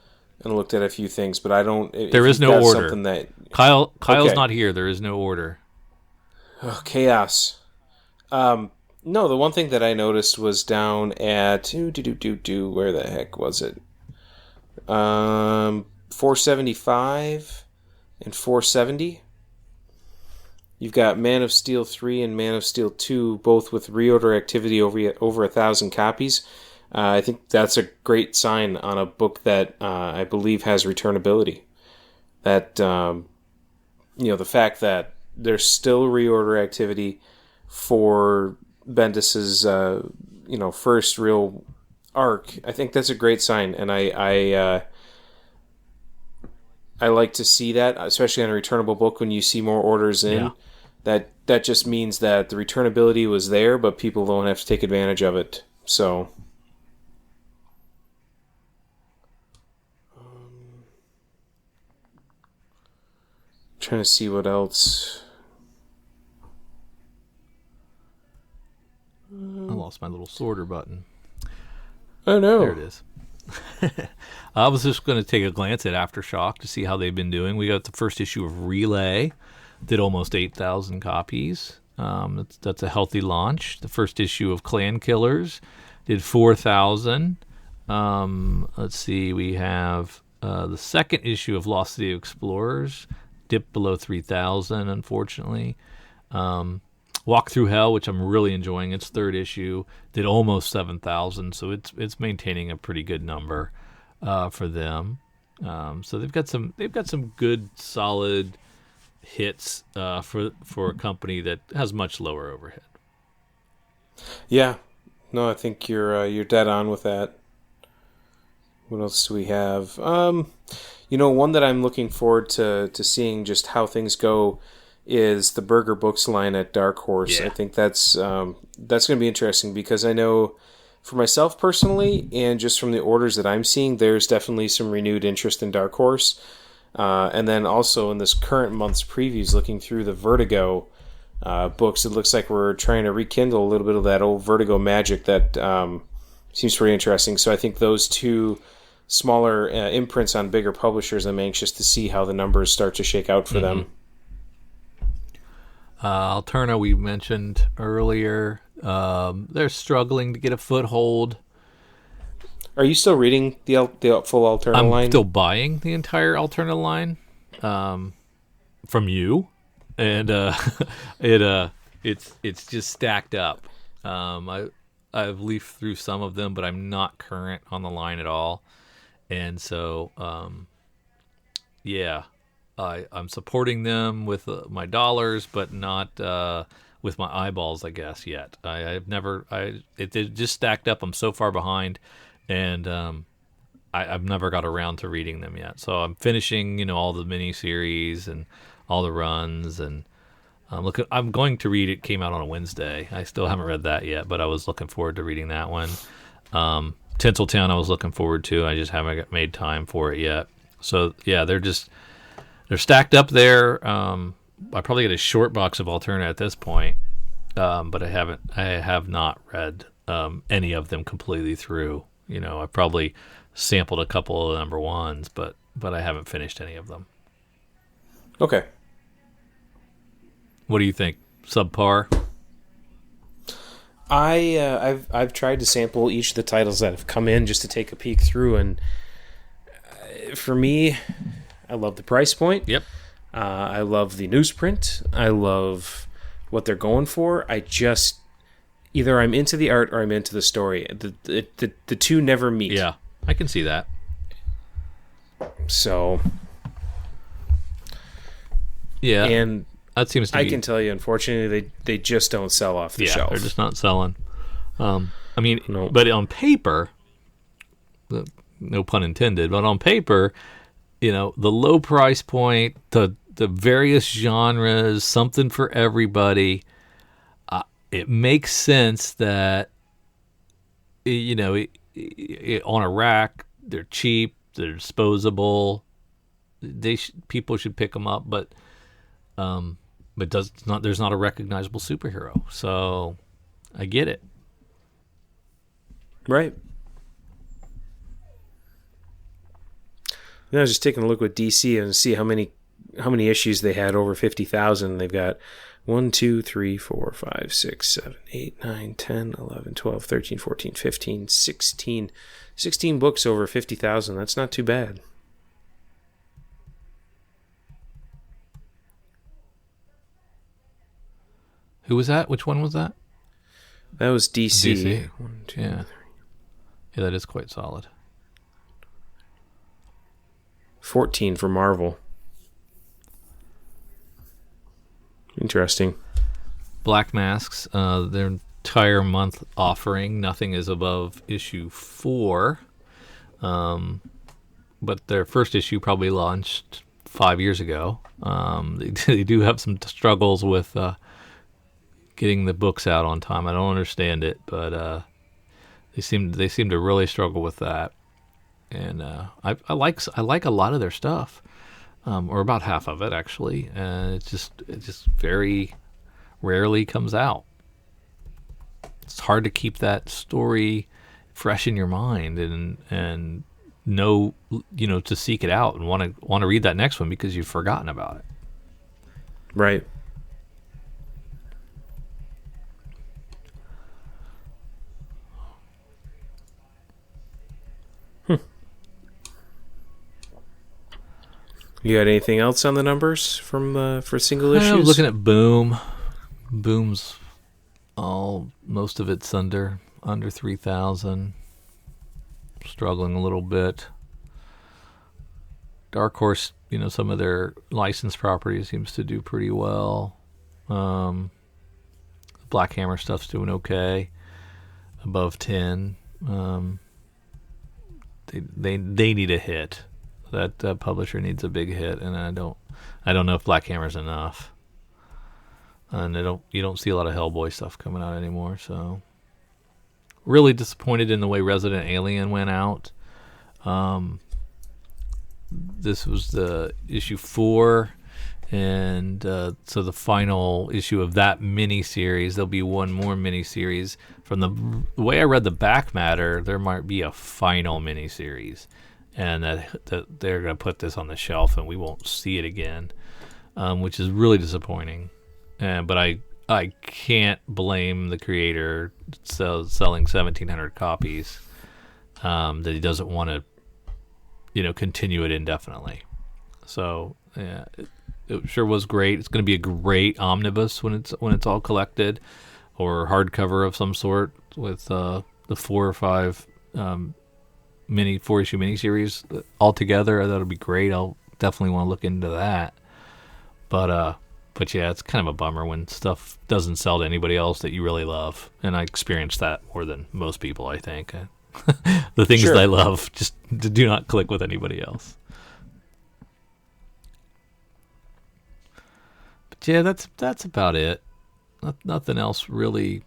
looked at a few things, but I don't. There is no order. Kyle's okay. not here. There is no order. Oh, chaos. No, the one thing that I noticed was down at where the heck was it? 475 and 470. You've got Man of Steel 3 and Man of Steel 2, both with reorder activity over 1,000 copies. I think that's a great sign on a book that I believe has returnability. That, the fact that there's still reorder activity for Bendis's, first real arc, I think that's a great sign, and I like to see that, especially on a returnable book when you see more orders in. Yeah. That just means that the returnability was there, but people don't have to take advantage of it. So, trying to see what else. I lost my little sorter button. Oh no! There it is. I was just going to take a glance at Aftershock to see how they've been doing. We got the first issue of Relay, did almost 8,000 copies. That's a healthy launch. The first issue of Clan Killers did 4,000. Let's see, we have the second issue of Lost City of Explorers, dipped below 3,000, unfortunately. Walk Through Hell, which I'm really enjoying, its third issue, did almost 7,000, so it's maintaining a pretty good number for them. So they've got some good solid hits for a company that has much lower overhead. Yeah, no, I think you're dead on with that. What else do we have? One that I'm looking forward to seeing just how things go is the Burger Books line at Dark Horse. Yeah. I think that's going to be interesting because I know for myself personally and just from the orders that I'm seeing, there's definitely some renewed interest in Dark Horse. And then also in this current month's previews, looking through the Vertigo books, it looks like we're trying to rekindle a little bit of that old Vertigo magic that seems pretty interesting. So I think those two smaller imprints on bigger publishers, I'm anxious to see how the numbers start to shake out for them. Alterna, we mentioned earlier, they're struggling to get a foothold. Are you still reading the full Alterna line? I'm still buying the entire Alterna line from you, and it's just stacked up. I've leafed through some of them, but I'm not current on the line at all, and so I'm supporting them with my dollars, but not with my eyeballs, I guess, yet. It just stacked up. I'm so far behind, and I've never got around to reading them yet. So I'm finishing, all the miniseries and all the runs, and I'm going to read it. Came out on a Wednesday. I still haven't read that yet, but I was looking forward to reading that one. Tinseltown I was looking forward to. I just haven't made time for it yet. So yeah, they're stacked up there. I probably get a short box of Alterna at this point, but I have not read any of them completely through. I probably sampled a couple of the number ones, but I haven't finished any of them. Okay. What do you think? Subpar? I've tried to sample each of the titles that have come in just to take a peek through, and for me, I love the price point. Yep. I love the newsprint. I love what they're going for. I just either I'm into the art or I'm into the story. The two never meet. Yeah, I can see that. So yeah, and that seems to be. I can tell you, unfortunately, they just don't sell off the shelf. They're just not selling. No. But on paper, no pun intended, but on paper, the low price point, the various genres, something for everybody. It makes sense that on a rack, they're cheap, they're disposable. People should pick them up, but there's not a recognizable superhero. So I get it. Right. I was just taking a look with DC and see how many issues they had over 50,000. They've got 1, 2, 3, 4, 5, 6, 7, 8, 9, 10, 11, 12, 13, 14, 15, 16. 16 books over 50,000. That's not too bad. Who was that? Which one was that? That was DC. DC. 1, 2, Yeah. 3. Yeah, that is quite solid. 14 for Marvel. Interesting. Black Masks, their entire month offering, nothing is above issue 4. But their first issue probably launched 5 years ago. They do have some struggles with getting the books out on time. I don't understand it, but they seem to really struggle with that. And I like a lot of their stuff, or about half of it actually. And it just very rarely comes out. It's hard to keep that story fresh in your mind and know, to seek it out and want to read that next one because you've forgotten about it. Right. You got anything else on the numbers for single issues? I'm looking at Boom. Boom's most of it's under 3,000. Struggling a little bit. Dark Horse, some of their licensed properties seems to do pretty well. Black Hammer stuff's doing okay, above 10. They need a hit. That publisher needs a big hit, and I don't know if Black Hammer's enough. And you don't see a lot of Hellboy stuff coming out anymore. So really disappointed in the way Resident Alien went out. This was the issue 4, and so the final issue of that mini-series. There'll be one more mini-series. From the way I read the back matter, there might be a final mini-series, and that they're going to put this on the shelf and we won't see it again, which is really disappointing. But I can't blame the creator selling 1,700 copies that he doesn't want to, continue it indefinitely. So yeah, it sure was great. It's going to be a great omnibus when it's all collected, or hardcover of some sort with the 4 or 5 4-issue miniseries all together. That'll be great. I'll definitely want to look into that. But yeah, it's kind of a bummer when stuff doesn't sell to anybody else that you really love. And I experienced that more than most people, I think. The things that I love just do not click with anybody else. But yeah, that's about it. Nothing else really.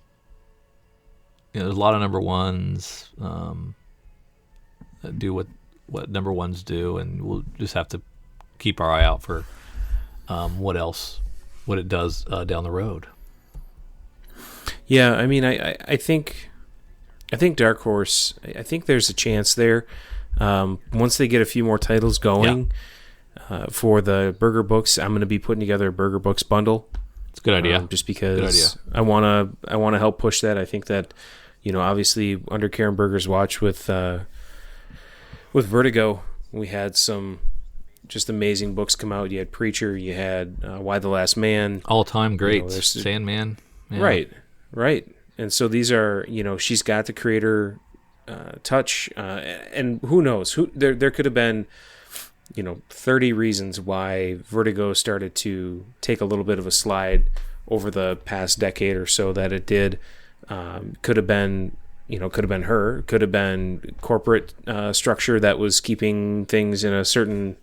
There's a lot of number ones that do what number ones do, and we'll just have to keep our eye out for what it does down the road. Yeah, I mean, I think Dark Horse, I think there's a chance there. Once they get a few more titles going for the Burger Books, I'm going to be putting together a Burger Books bundle. It's a good idea. Just because I want to help push that. I think that, obviously under Karen Berger's watch with Vertigo, we had some just amazing books come out. You had Preacher, you had Why the Last Man. All-time greats. Sandman. Yeah. Right. And so these are, she's got the creator touch, and who knows? There could have been, 30 reasons why Vertigo started to take a little bit of a slide over the past decade or so that it did. Could have been her, could have been corporate structure that was keeping things in a certain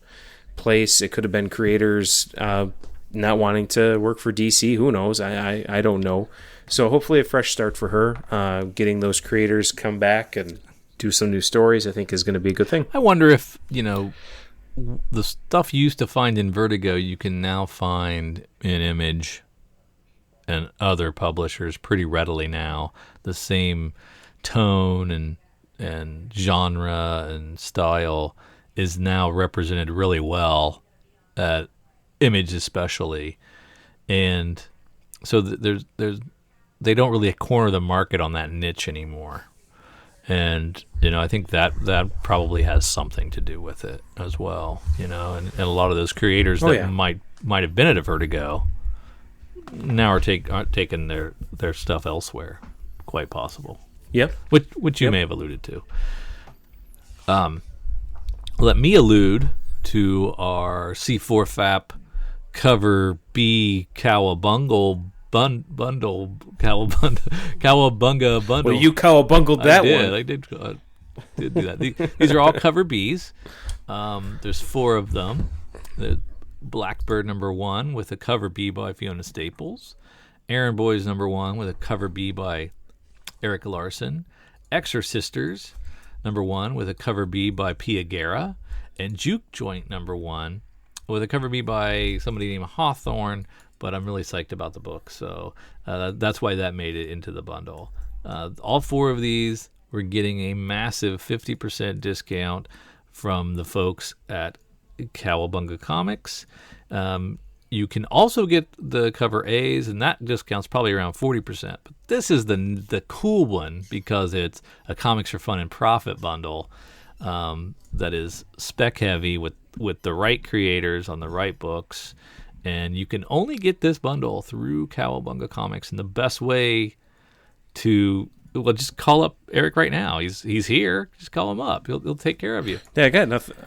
place. It could have been creators not wanting to work for DC. Who knows? I don't know. So hopefully a fresh start for her. Getting those creators come back and do some new stories, I think, is going to be a good thing. I wonder if, the stuff you used to find in Vertigo, you can now find in Image and other publishers pretty readily now. The same tone and genre and style is now represented really well at Image especially. And so there's they don't really corner the market on that niche anymore. And, I think that probably has something to do with it as well, and a lot of those creators might have been at a Vertigo now are taking their stuff elsewhere. Quite possible. Yep. Which you may have alluded to. Let me allude to our C4FAP cover B Kowabunga bundle. Kowabunga bundle. Well, you Kowabungled that one. I did do that. These are all cover Bs. There's 4 of them. The Blackbird #1 with a cover B by Fiona Staples. Aaron Boys #1 with a cover B by Eric Larson. Exorcisters #1 with a cover B by Pia Guerra. And Juke Joint #1 with a cover B by somebody named Hawthorne, but I'm really psyched about the book, so that's why that made it into the bundle. All 4 of these, we're getting a massive 50% discount from the folks at Kowabunga Comics. You can also get the cover A's, and that discount's probably around 40%. But this is the cool one because it's a Comics for Fun and Profit bundle that is spec heavy with the right creators on the right books. And you can only get this bundle through Kowabunga Comics. And the best way to, well, just call up Eric right now. He's here. Just call him up. He'll take care of you. Yeah,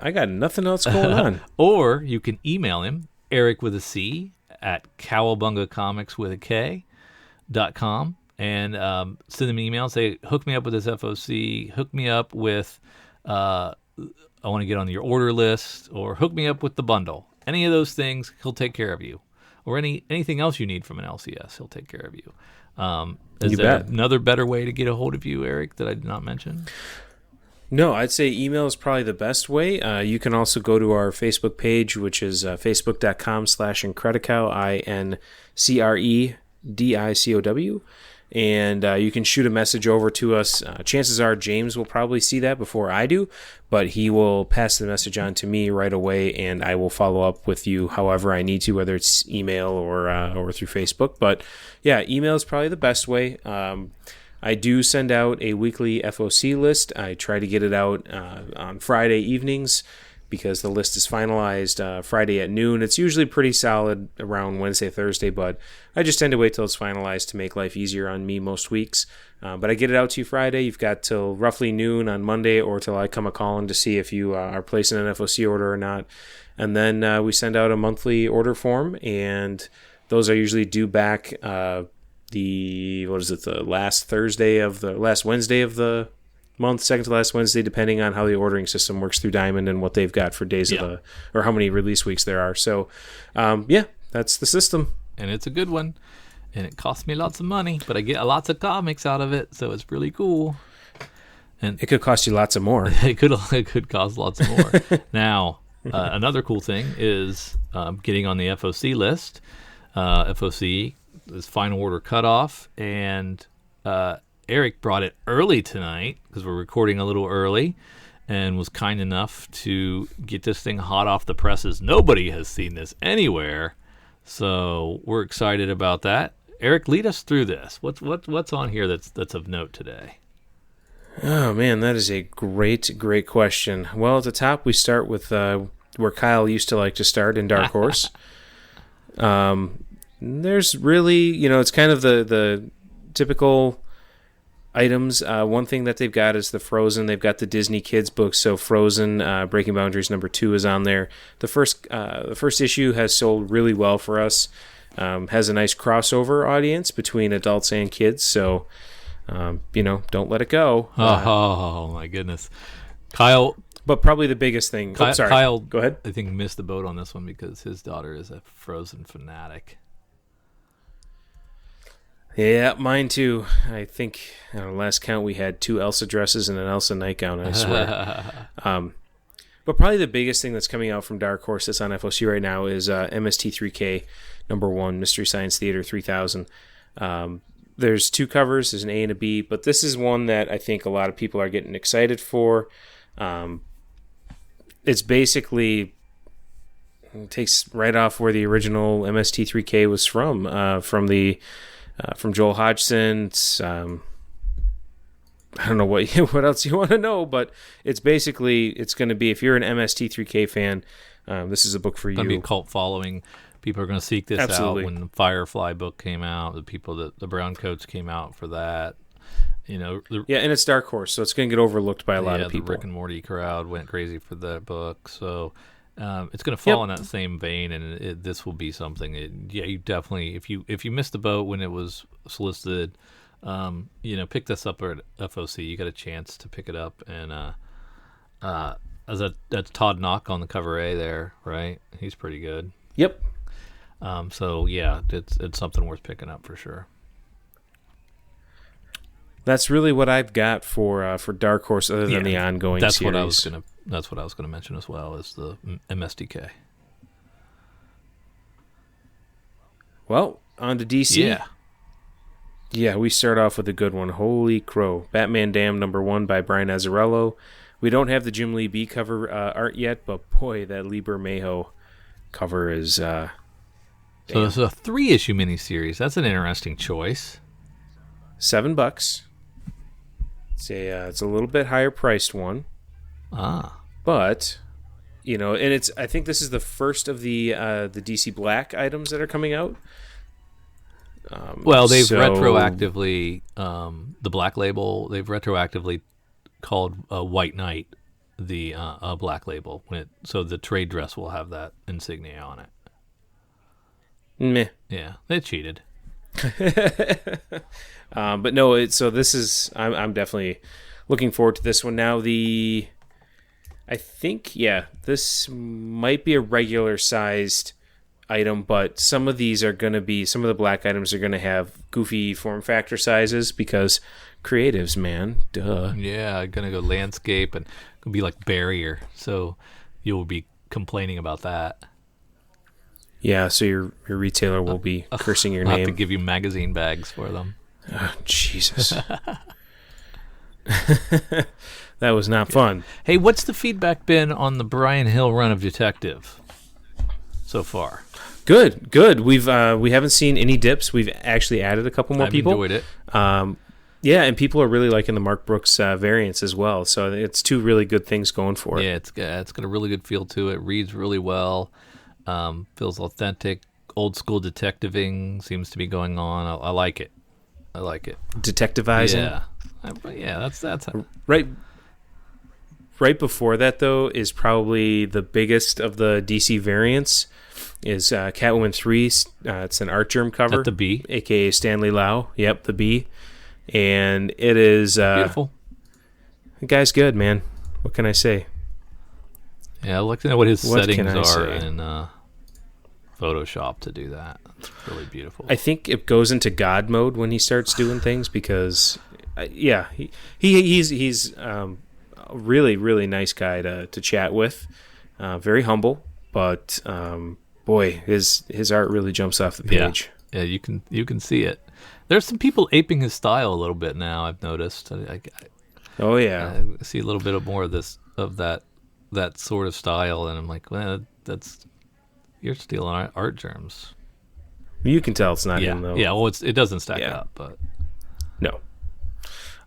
I got nothing else going on. Or you can email him, Eric with a C at kowabungacomics.com, and send him an email and say, hook me up with this FOC, hook me up with, I want to get on your order list, or hook me up with the bundle. Any of those things, he'll take care of you. Or anything else you need from an LCS, he'll take care of you. Is there another better way to get a hold of you, Eric, that I did not mention? No, I'd say email is probably the best way. You can also go to our Facebook page, which is facebook.com/Incredicow, INCREDICOW. And you can shoot a message over to us. Chances are James will probably see that before I do, but he will pass the message on to me right away, and I will follow up with you however I need to, whether it's email or through Facebook. But yeah, email is probably the best way. I do send out a weekly FOC list. I try to get it out on Friday evenings because the list is finalized Friday at noon. It's usually pretty solid around Wednesday, Thursday, but I just tend to wait till it's finalized to make life easier on me most weeks. But I get it out to you Friday. You've got till roughly noon on Monday or till I come a-calling to see if you are placing an FOC order or not. And then we send out a monthly order form, and those are usually due back the last Wednesday of the month, second to last Wednesday, depending on how the ordering system works through Diamond and what they've got for days or how many release weeks there are. So, that's the system. And it's a good one. And it costs me lots of money, but I get lots of comics out of it, so it's really cool. And it could cost you lots of more. It could cost lots of more. Now, another cool thing is getting on the FOC list. FOC is final order cutoff, and Eric brought it early tonight because we're recording a little early, and was kind enough to get this thing hot off the presses. Nobody has seen this anywhere, so we're excited about that. Eric, lead us through this. What's on here that's of note today? Oh man, that is a great question. Well, at the top we start with where Kyle used to like to start in Dark Horse. There's really, it's kind of the typical items. One thing that they've got is the Frozen. They've got the Disney Kids books. So Frozen, Breaking Boundaries #2 is on there. The first issue has sold really well for us. Has a nice crossover audience between adults and kids. So, don't let it go. Oh my goodness, Kyle. But probably the biggest thing. Sorry. Kyle, go ahead. I think missed the boat on this one because his daughter is a Frozen fanatic. Yeah, mine too. I think last count we had 2 Elsa dresses and an Elsa nightgown, I swear. But probably the biggest thing that's coming out from Dark Horse that's on FOC right now is MST3K #1, Mystery Science Theater 3000. There's 2 covers, there's an A and a B, but this is one that I think a lot of people are getting excited for. It's basically takes right off where the original MST3K was from Joel Hodgson. It's, I don't know what else you want to know, but it's basically, it's going to be, if you're an MST3K fan, this is a book for you. Going to be a cult following. People are going to seek this Absolutely. out. When the Firefly book came out, the people that the Brown Coats came out for that. And it's Dark Horse, so it's going to get overlooked by a lot of people. The Rick and Morty crowd went crazy for that book, so it's going to fall in that same vein, and this will be something. You definitely, if you missed the boat when it was solicited, pick this up at FOC. You got a chance to pick it up, and that's Todd Knock on the cover A there, right? He's pretty good. Yep. So yeah, it's something worth picking up for sure. That's really what I've got for Dark Horse, other than the ongoing series. That's what I was gonna mention as well, is the MSDK. Well, on to DC. Yeah, we start off with a good one. Holy crow! Batman Damned #1 by Brian Azzarello. We don't have the Jim Lee B cover art yet, but boy, that Lee Bermejo cover is. So it's a 3-issue miniseries. That's an interesting choice. $7. It's a little bit higher priced one. But and I think this is the first of the DC Black items that are coming out. Well, they've retroactively the Black Label. They've retroactively called White Knight the Black Label so the trade dress will have that insignia on it. Meh. Yeah, they cheated. But no, this is I'm definitely looking forward to this one. Now I think this might be a regular sized item, but some of the black items are going to have goofy form factor sizes because creatives, man, duh. Yeah, going to go landscape and going to be like barrier, so you'll be complaining about that. Yeah, so your retailer will be cursing your I'll name. have to give you magazine bags for them. Oh, Jesus. That was not fun. Hey, what's the feedback been on the Brian Hill run of Detective so far? Good. We haven't seen any dips. We've actually added a couple more people. I've enjoyed it. And people are really liking the Mark Brooks variants as well. So it's two really good things going for it. Yeah, it's got a really good feel to it. Reads really well. Feels authentic. Old school detectiving seems to be going on. I like it. Detectivizing. Yeah. That's right before that, though, is probably the biggest of the DC variants. Is Catwoman 3. It's an Art Germ cover. At the B, a.k.a. Stanley Lau. Yep, the B. And it is beautiful. The guy's good, man. What can I say? Yeah, I'd like to know what his settings are in Photoshop to do that. It's really beautiful. I think it goes into God mode when he starts doing things because, he's a really, really nice guy to chat with. Very humble, but boy, his art really jumps off the page. Yeah, you can see it. There's some people aping his style a little bit now. I've noticed. I see a little bit more of that sort of style, and I'm like, well, you're stealing art germs. You can tell it's not him, though. Yeah, well, it doesn't stack up, but no.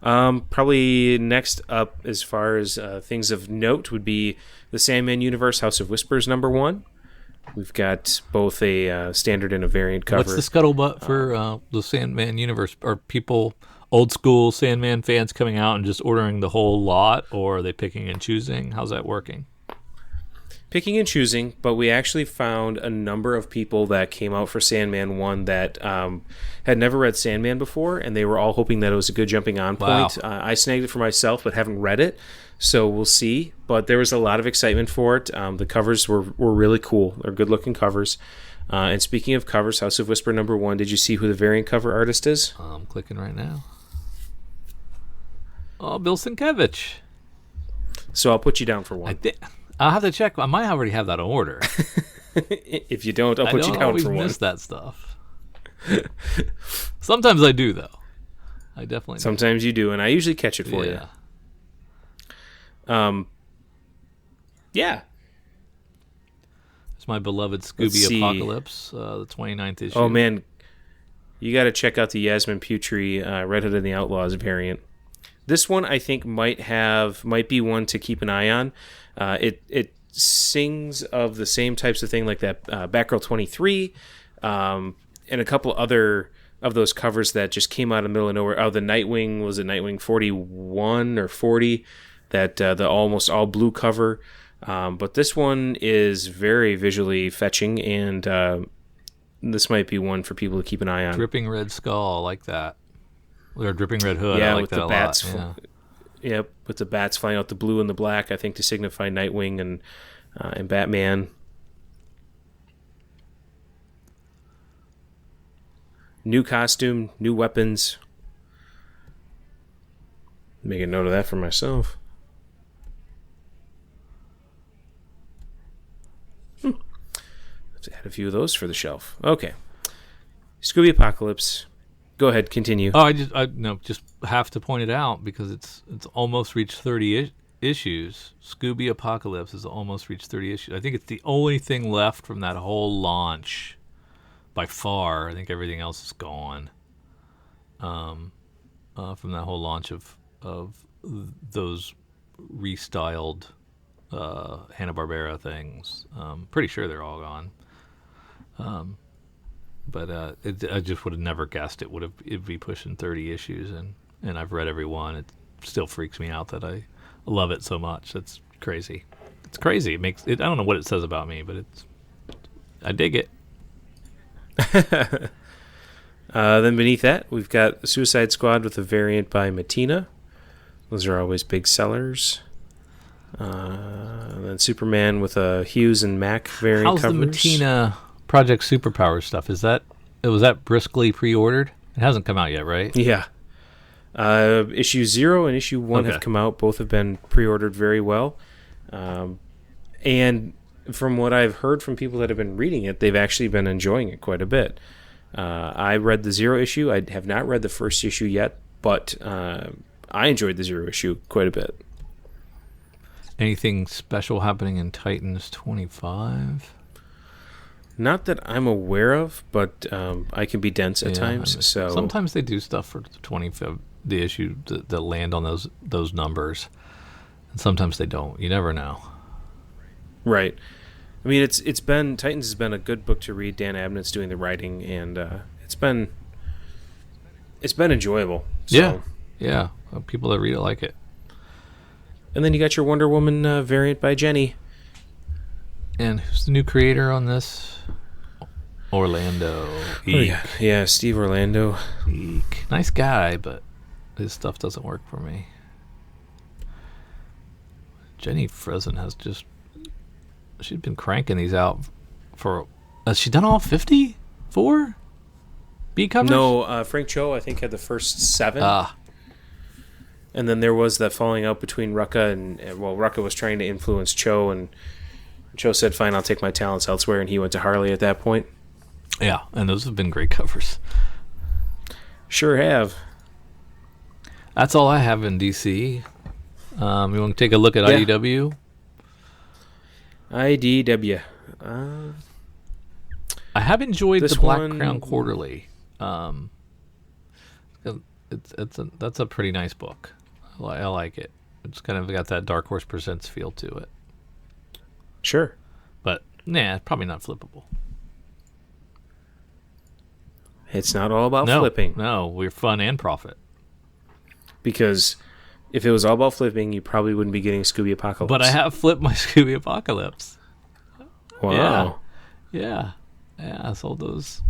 Probably next up, as far as things of note, would be the Sandman Universe House of Whispers #1. We've got both a standard and a variant cover. What's the scuttlebutt for the Sandman Universe? Are people, old school Sandman fans, coming out and just ordering the whole lot, or are they picking and choosing? How's that working? Picking and choosing, but we actually found a number of people that came out for Sandman 1 that had never read Sandman before, and they were all hoping that it was a good jumping on point. Wow. I snagged it for myself, but haven't read it, so we'll see. But there was a lot of excitement for it. The covers were really cool. They're good-looking covers. And speaking of covers, House of Whisper #1, did you see who the variant cover artist is? I'm clicking right now. Oh, Bill Sienkiewicz. So I'll put you down for one. I'll have to check. I might already have that on order. If you don't, I'll put you down for one. I miss that stuff. Sometimes I do, though. I definitely do. Sometimes you do, and I usually catch it for you. Yeah. It's my beloved Scooby Apocalypse, the 29th issue. Oh, man. You got to check out the Yasmin Putri Red Hood and the Outlaws variant. This one, I think, might be one to keep an eye on. It sings of the same types of thing, like that Batgirl 23, and a couple other of those covers that just came out of the middle of nowhere. Oh, the Nightwing, was it Nightwing 41 or 40? That the almost all blue cover. But this one is very visually fetching, and this might be one for people to keep an eye on. Dripping Red Skull, I like that. Or Dripping Red Hood, yeah, I like with that the a bats. lot. Yep, with the bats flying out the blue and the black, I think to signify Nightwing and Batman. New costume, new weapons. Make a note of that for myself. Let's add a few of those for the shelf. Okay. Scooby Apocalypse. Go ahead, continue. Oh, I just have to point it out because it's almost reached 30 issues. Scooby Apocalypse has almost reached 30 issues. I think it's the only thing left from that whole launch by far. I think everything else is gone from that whole launch of those restyled Hanna-Barbera things. Pretty sure they're all gone. But I just would have never guessed it'd be pushing 30 issues, and I've read every one. It still freaks me out that I love it so much. It's crazy. It's crazy. It makes it. I don't know what it says about me, but I dig it. Then beneath that, we've got the Suicide Squad with a variant by Mattina. Those are always big sellers. Then Superman with a Hughes and Mac variant How's covers. the Mattina Project Superpower stuff? Was that briskly pre-ordered? It hasn't come out yet, right? Yeah. Issue 0 and issue 1 have come out. Both have been pre-ordered very well. And from what I've heard from people that have been reading it, they've actually been enjoying it quite a bit. I read the 0 issue. I have not read the first issue yet, but I enjoyed the 0 issue quite a bit. Anything special happening in Titans 25? Not that I'm aware of, but I can be dense at times. So sometimes they do stuff for the 25, the issue that land on those numbers, and sometimes they don't. You never know. Right. I mean, Titans has been a good book to read. Dan Abnett's doing the writing, and it's been enjoyable. So. Yeah. People that read it like it. And then you got your Wonder Woman variant by Jenny. And who's the new creator on this? Orlando. Eek. Oh, yeah, Steve Orlando. Eek. Nice guy, but his stuff doesn't work for me. Jenny Fresen she's been cranking these out for... Has she done all 54 B covers? No, Frank Cho, I think, had the first 7. And then there was that falling out between Rucka and Rucka was trying to influence Cho, and Cho said, fine, I'll take my talents elsewhere, and he went to Harley at that point. Yeah, and those have been great covers. Sure have. That's all I have in DC. You want to take a look at IDW? IDW. I have enjoyed the Black Crown Quarterly. That's a pretty nice book. I like it. It's kind of got that Dark Horse Presents feel to it. Sure. But, probably not flippable. It's not all about flipping. No, we're fun and profit. Because if it was all about flipping, you probably wouldn't be getting Scooby Apocalypse. But I have flipped my Scooby Apocalypse. Wow. Yeah, I sold those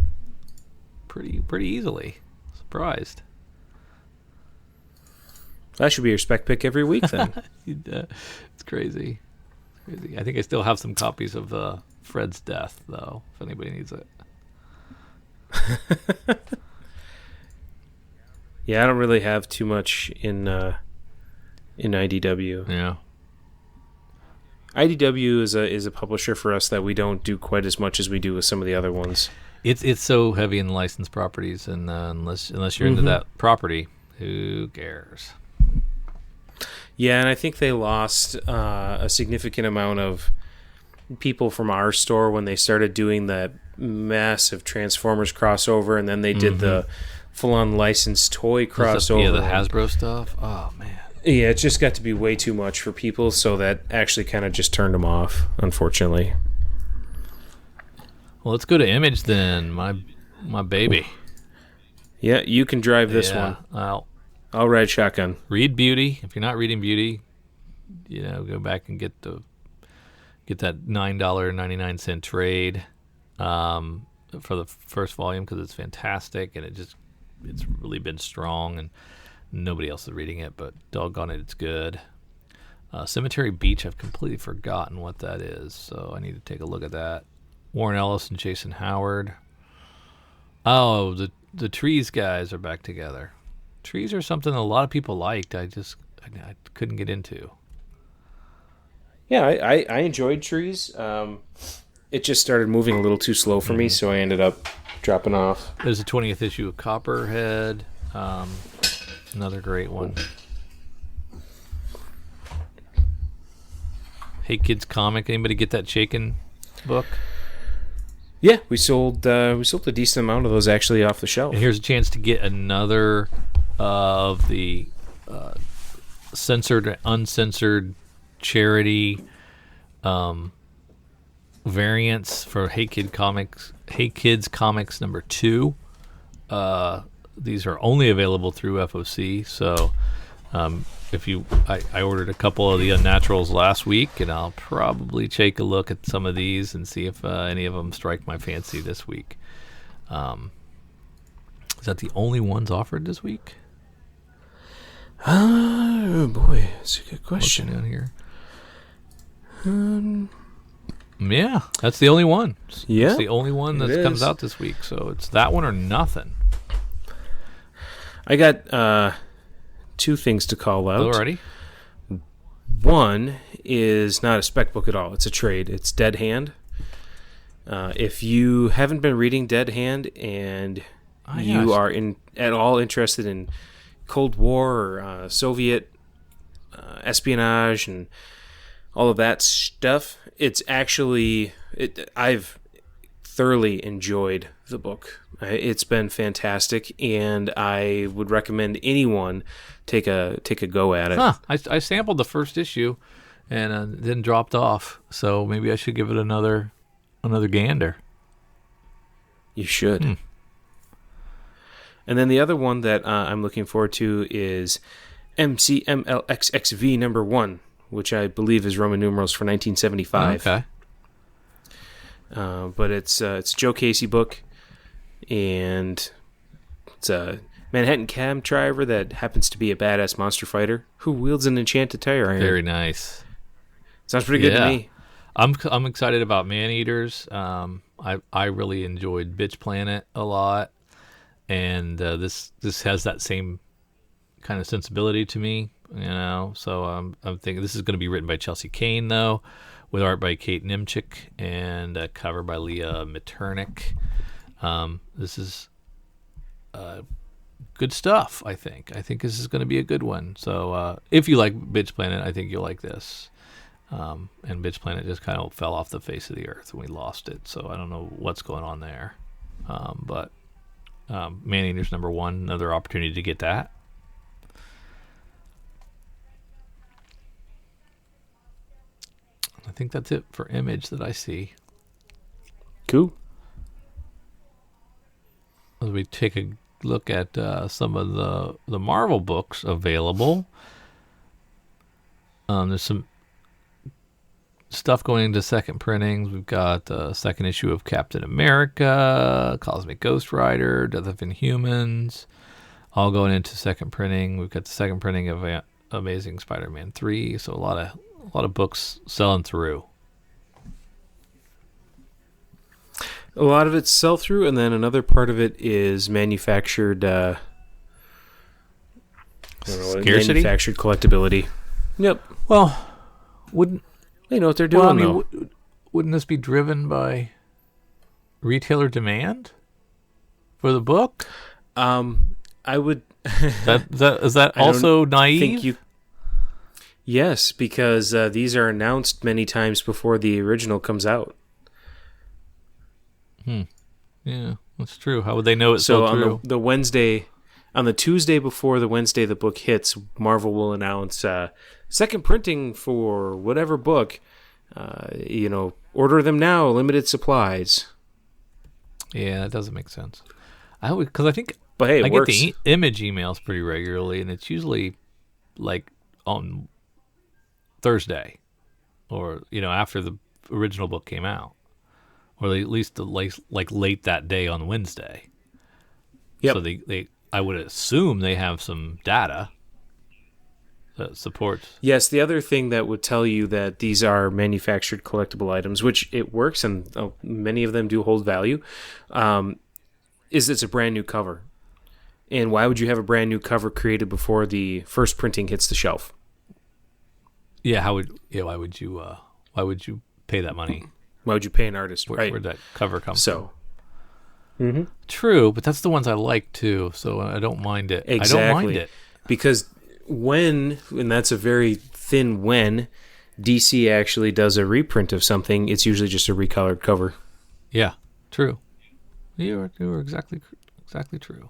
pretty easily. Surprised. That should be your spec pick every week, then. It's crazy. I think I still have some copies of Fred's Death, though, if anybody needs it. Yeah, I don't really have too much in IDW. Yeah. IDW is a publisher for us that we don't do quite as much as we do with some of the other ones. It's so heavy in licensed properties, and unless you're into that property, who cares? Yeah, and I think they lost a significant amount of people from our store when they started doing that massive Transformers crossover, and then they did the full-on licensed toy crossover. The Hasbro stuff. Oh man. Yeah, it just got to be way too much for people, so that actually kind of just turned them off, unfortunately. Well, let's go to Image then, my baby. Yeah, you can drive this one. I'll ride shotgun. Read Beauty. If you're not reading Beauty, go back and get that $9.99 trade for the first volume, because it's fantastic, and it's really been strong, and nobody else is reading it, but doggone it, it's good. Cemetery Beach, I've completely forgotten what that is, so I need to take a look at that. Warren Ellis and Jason Howard. Oh, the Trees guys are back together. Trees are something a lot of people liked. I couldn't get into. Yeah, I enjoyed Trees. It just started moving a little too slow for me, so I ended up dropping off. There's the 20th issue of Copperhead. Another great one. Hey Kids Comic. Anybody get that Shaken book? Yeah, we sold a decent amount of those actually off the shelf. And here's a chance to get another of the censored and uncensored charity variants for Hey Kids Comics number 2. These are only available through FOC, so I ordered a couple of the Unnaturals last week, and I'll probably take a look at some of these and see if any of them strike my fancy this week. Is that the only ones offered this week? Oh boy, that's a good question. Down here. Yeah, that's the only one. Yeah, it's the only one that comes out this week, so it's that one or nothing. I got 2 things to call out. Alrighty. One is not a spec book at all. It's a trade. It's Dead Hand. If you haven't been reading Dead Hand and you are at all interested in Cold War or Soviet espionage and all of that stuff, it's actually I've thoroughly enjoyed the book. It's been fantastic, and I would recommend anyone take a go at it. I sampled the first issue and then dropped off, so maybe I should give it another gander. You should. And then the other one that I'm looking forward to is MCMLXXV number 1, which I believe is Roman numerals for 1975. Okay. But it's a Joe Casey book, and it's a Manhattan cab driver that happens to be a badass monster fighter who wields an enchanted tire iron. Very nice. Sounds pretty good to me. I'm excited about Man-Eaters. I really enjoyed Bitch Planet a lot, and this has that same kind of sensibility to me, So I'm thinking this is going to be written by Chelsea Kane, though, with art by Kate Nimchik and a cover by Leah Maternick. This is good stuff, I think. I think this is going to be a good one. So if you like Bitch Planet, I think you'll like this. And Bitch Planet just kind of fell off the face of the earth and we lost it. So I don't know what's going on there. But Man-Eaters number 1, another opportunity to get that. I think that's it for Image that I see. Cool. As we take a look at some of the Marvel books available, there's some stuff going into second printings. We've got the second issue of Captain America, Cosmic Ghost Rider, Death of Inhumans, all going into second printing. We've got the second printing of Amazing Spider-Man 3, so a lot of books selling through. A lot of it's sell-through, and then another part of it is manufactured scarcity? Manufactured collectability. Yep. Well, they know what they're doing, though. Wouldn't this be driven by retailer demand for the book? I would... is that also naive? Yes, because these are announced many times before the original comes out. Yeah, that's true. How would they know it's so true? on the Wednesday On the Tuesday before the Wednesday the book hits, Marvel will announce second printing for whatever book. Order them now, limited supplies. Yeah, that doesn't make sense. Because I think But hey, it I works. get the image emails pretty regularly, and it's usually like on Thursday, or after the original book came out, or at least like late that day on Wednesday. Yep. So they I would assume they have some data that supports. Yes, the other thing that would tell you that these are manufactured collectible items, which it works, and many of them do hold value, is it's a brand new cover. And why would you have a brand new cover created before the first printing hits the shelf? Yeah, why would you pay that money? Why would you pay an artist? Right. Where'd that cover come from? So, True, but that's the ones I like too, so I don't mind it. Exactly. I don't mind it. Because and that's a very thin when, DC actually does a reprint of something, it's usually just a recolored cover. Yeah, true. You are exactly true.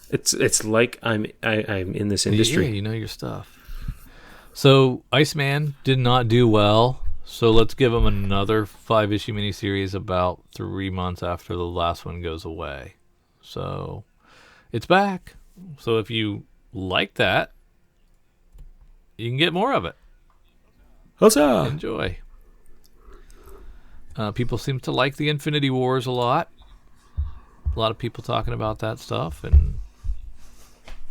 It's like I'm in this industry. Yeah, you know your stuff. So Iceman did not do well. So let's give him another 5-issue miniseries about 3 months after the last one goes away. So it's back. So if you like that, you can get more of it. Huzzah! Enjoy. People seem to like the Infinity Wars a lot. A lot of people talking about that stuff, and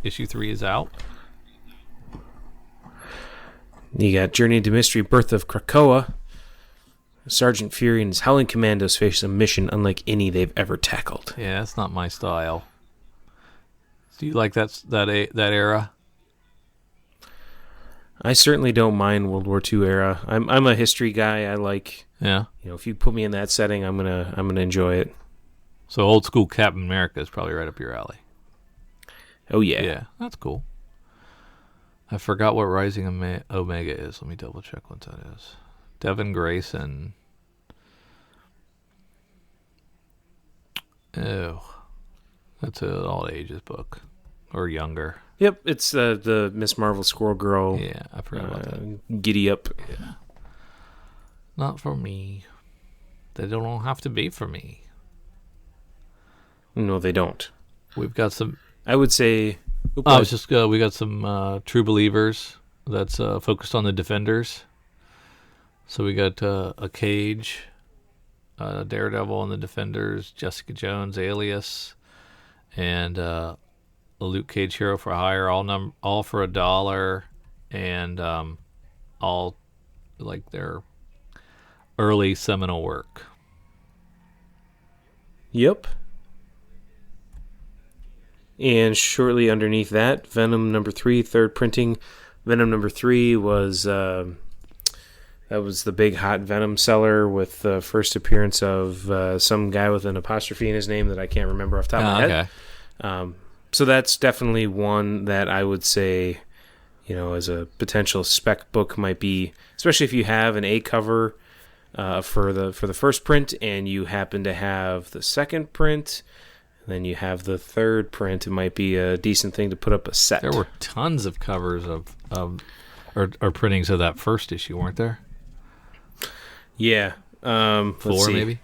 issue 3 is out. You got Journey into Mystery, Birth of Krakoa. Sergeant Fury and his Howling Commandos face a mission unlike any they've ever tackled. Yeah, that's not my style. Do you like that era? I certainly don't mind World War II era. I'm a history guy. I like, Yeah. if you put me in that setting, I'm gonna enjoy it. So old school Captain America is probably right up your alley. Oh yeah. Yeah, that's cool. I forgot what Rising Omega is. Let me double check what that is. Devin Grayson. Oh, that's an all ages book, or younger. Yep, it's the Miss Marvel Squirrel Girl. Yeah, I forgot about that. Giddy up. Yeah, not for me. They don't have to be for me. No, they don't. We've got some. I would say. I was just. We got some True Believers that's focused on the Defenders. So we got a Cage, Daredevil and the Defenders, Jessica Jones, Alias, and a Luke Cage Hero for Hire, all for $1, and all like their early seminal work. Yep. And shortly underneath that, Venom number 3, third printing. Venom number 3 was that was the big hot Venom seller with the first appearance of some guy with an apostrophe in his name that I can't remember off the top of my head. Okay. So that's definitely one that I would say, as a potential spec book might be, especially if you have an A cover for the first print and you happen to have the second print, and then you have the third print, it might be a decent thing to put up a set. There were tons of covers or printings of that first issue, weren't there? Yeah. 4 maybe?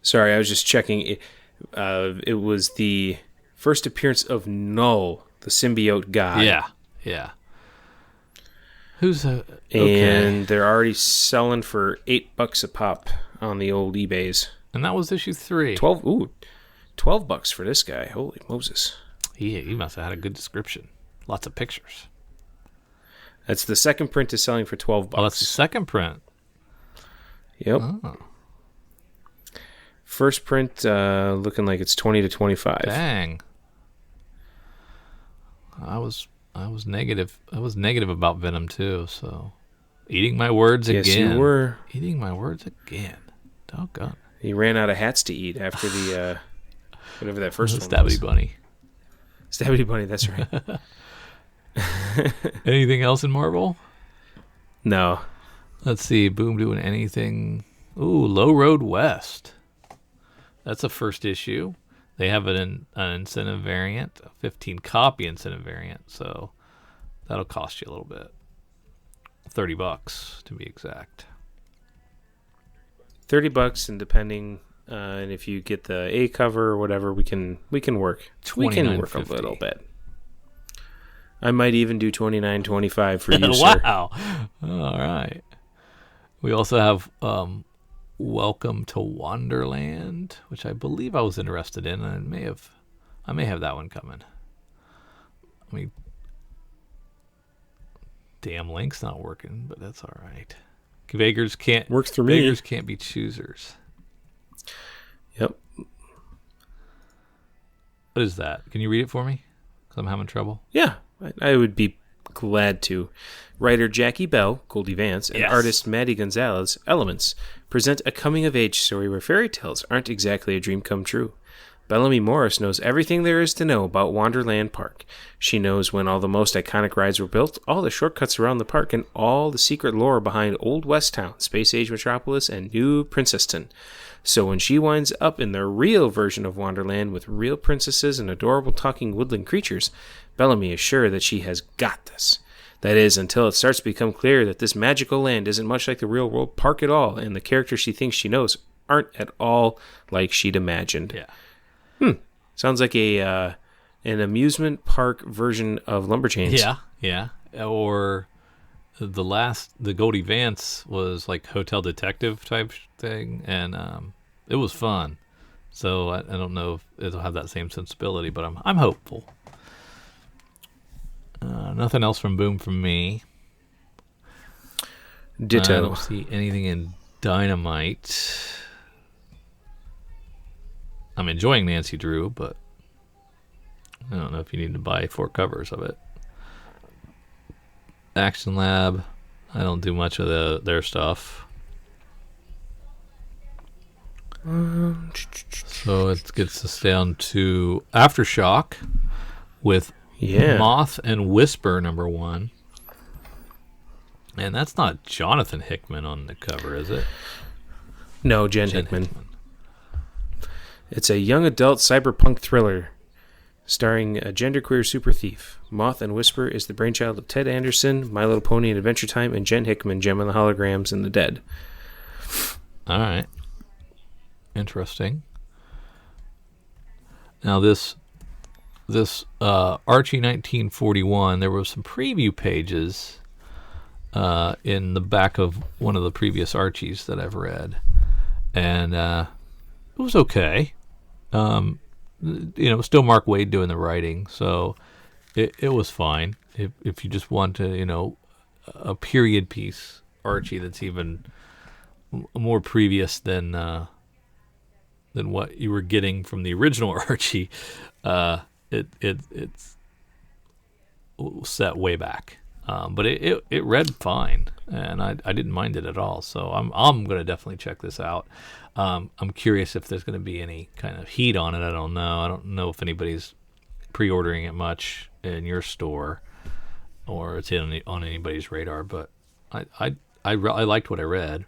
Sorry, I was just checking. It was the first appearance of Null, the symbiote guy. Yeah. Who's okay. And they're already selling for $8 a pop on the old eBays. And that was issue 3. $12 for this guy. Holy Moses. He must have had a good description. Lots of pictures. That's the second print is selling for $12. Oh, that's the second print. Yep. Oh. First print looking like it's 20 to 25. Dang. I was negative. I was negative about Venom too, so eating my words again. Yes, you were. Eating my words again. Doggone. He ran out of hats to eat after the whatever that first one Stabby was. Bunny. Stabby Bunny, that's right. Anything else in Marvel? No. Let's see. Boom doing anything. Ooh, Low Road West. That's a first issue. They have an incentive variant, a 15 copy incentive variant, so that'll cost you a little bit. $30 to be exact. $30, and depending, and if you get the A cover or whatever, we can work. We can work a little bit. I might even do $29.25 for you, sir. Wow! All right. We also have Welcome to Wonderland, which I believe I was interested in. I may have that one coming. I mean, damn link's not working, but that's all right. Beggars can't works for me. Beggars can't be choosers. Yep. What is that? Can you read it for me? Because I'm having trouble. Yeah, I would be glad to. Writer Jackie Bell, Goldie Vance, and artist Maddie Gonzalez, Elements, present a coming-of-age story where fairy tales aren't exactly a dream come true. Bellamy Morris knows everything there is to know about Wonderland Park. She knows when all the most iconic rides were built, all the shortcuts around the park, and all the secret lore behind Old West Town, Space Age Metropolis, and New Princesston. So when she winds up in the real version of Wonderland with real princesses and adorable talking woodland creatures, Bellamy is sure that she has got this. That is, until it starts to become clear that this magical land isn't much like the real world park at all, and the characters she thinks she knows aren't at all like she'd imagined. Yeah. Sounds like an amusement park version of Lumberjanes. Yeah. Or the Goldie Vance was like hotel detective type thing, and it was fun. So I don't know if it'll have that same sensibility, but I'm hopeful. Nothing else from Boom from me. Ditto. I don't see anything in Dynamite. I'm enjoying Nancy Drew, but I don't know if you need to buy 4 covers of it. Action Lab, I don't do much of their stuff. So it gets us down to Aftershock with Moth and Whisper #1. And that's not Jonathan Hickman on the cover, is it? No, Jen Hickman. It's a young adult cyberpunk thriller starring a genderqueer super thief. Moth and Whisper is the brainchild of Ted Anderson, My Little Pony and Adventure Time, and Jen Hickman, Gem and the Holograms, and the Dead. All right. Interesting. Now this Archie 1941, there were some preview pages in the back of one of the previous Archies that I've read, and it was okay. Still Mark Waid doing the writing, so it was fine. If you just want to, a period piece Archie that's even more previous than what you were getting from the original Archie, it's set way back. But it read fine, and I didn't mind it at all. So I'm going to definitely check this out. I'm curious if there's going to be any kind of heat on it. I don't know. I don't know if anybody's pre-ordering it much in your store, or it's on anybody's radar. But I liked what I read.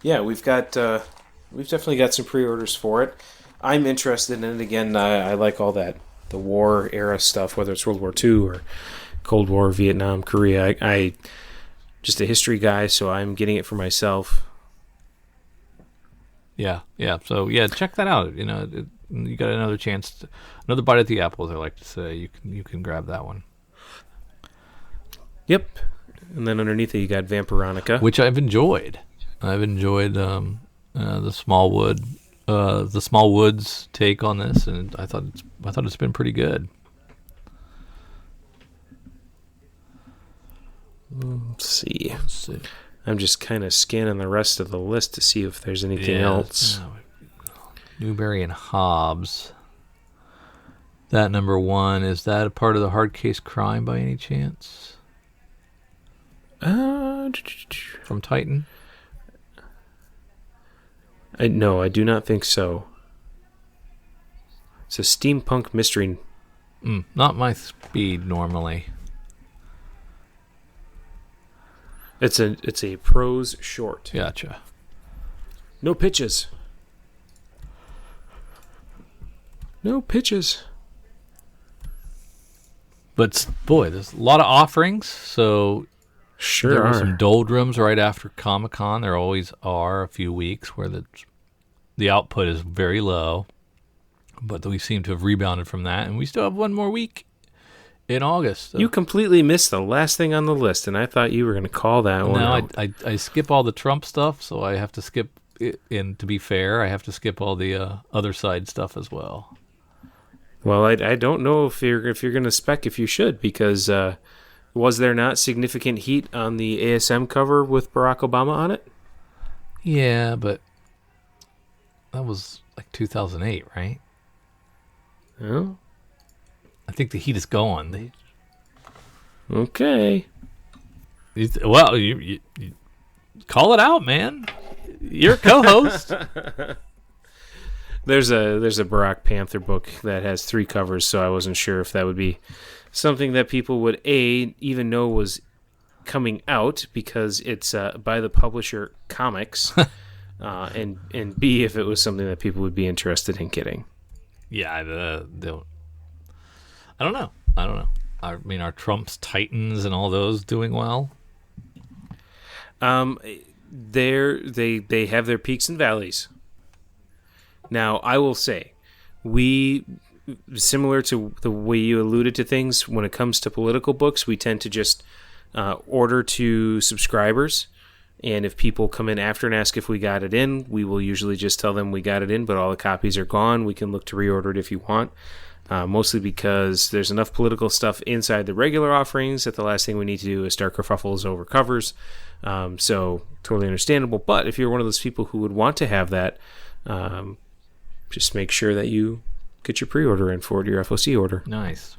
Yeah, we've definitely got some pre-orders for it. I'm interested in it again. I like all that the war era stuff, whether it's World War II or Cold War, Vietnam, Korea. I just a history guy, so I'm getting it for myself. Yeah. So check that out. You got another chance, another bite at the apple, as I like to say. You can grab that one. Yep. And then underneath it, you got Vampironica, which I've enjoyed. I've enjoyed the Small Woods take on this, and I thought it's been pretty good. Let's see. I'm just kind of scanning the rest of the list to see if there's anything else. Newberry and Hobbs. That #1, is that a part of the Hard Case Crime by any chance? From Titan? No, I do not think so. It's a steampunk mystery. Not my speed normally. It's a prose short. Gotcha. No pitches. No pitches. But boy, there's a lot of offerings. So Sure there were are. some doldrums right after Comic-Con. There always are a few weeks where the output is very low. But we seem to have rebounded from that. And we still have one more week in August. So. You completely missed the last thing on the list, and I thought you were going to call that one out. No, I skip all the Trump stuff, so I have to skip it. And to be fair, I have to skip all the other side stuff as well. Well, I don't know if you're going to spec if you should, because was there not significant heat on the ASM cover with Barack Obama on it? Yeah, but that was like 2008, right? Oh, I think the heat is gone. okay. Well, you call it out, man. You're a co-host. There's a Barack Panther book that has 3 covers, so I wasn't sure if that would be something that people would even know was coming out because it's by the publisher Comics, and B, if it was something that people would be interested in getting. Yeah, I don't know. I mean, are Trump's Titans and all those doing well? They have their peaks and valleys. Now, I will say, similar to the way you alluded to things, when it comes to political books, we tend to just order to subscribers. And if people come in after and ask if we got it in, we will usually just tell them we got it in, but all the copies are gone. We can look to reorder it if you want. Mostly because there's enough political stuff inside the regular offerings that the last thing we need to do is start kerfuffles over covers. So totally understandable. But if you're one of those people who would want to have that, just make sure that you get your pre-order in for your FOC order. Nice.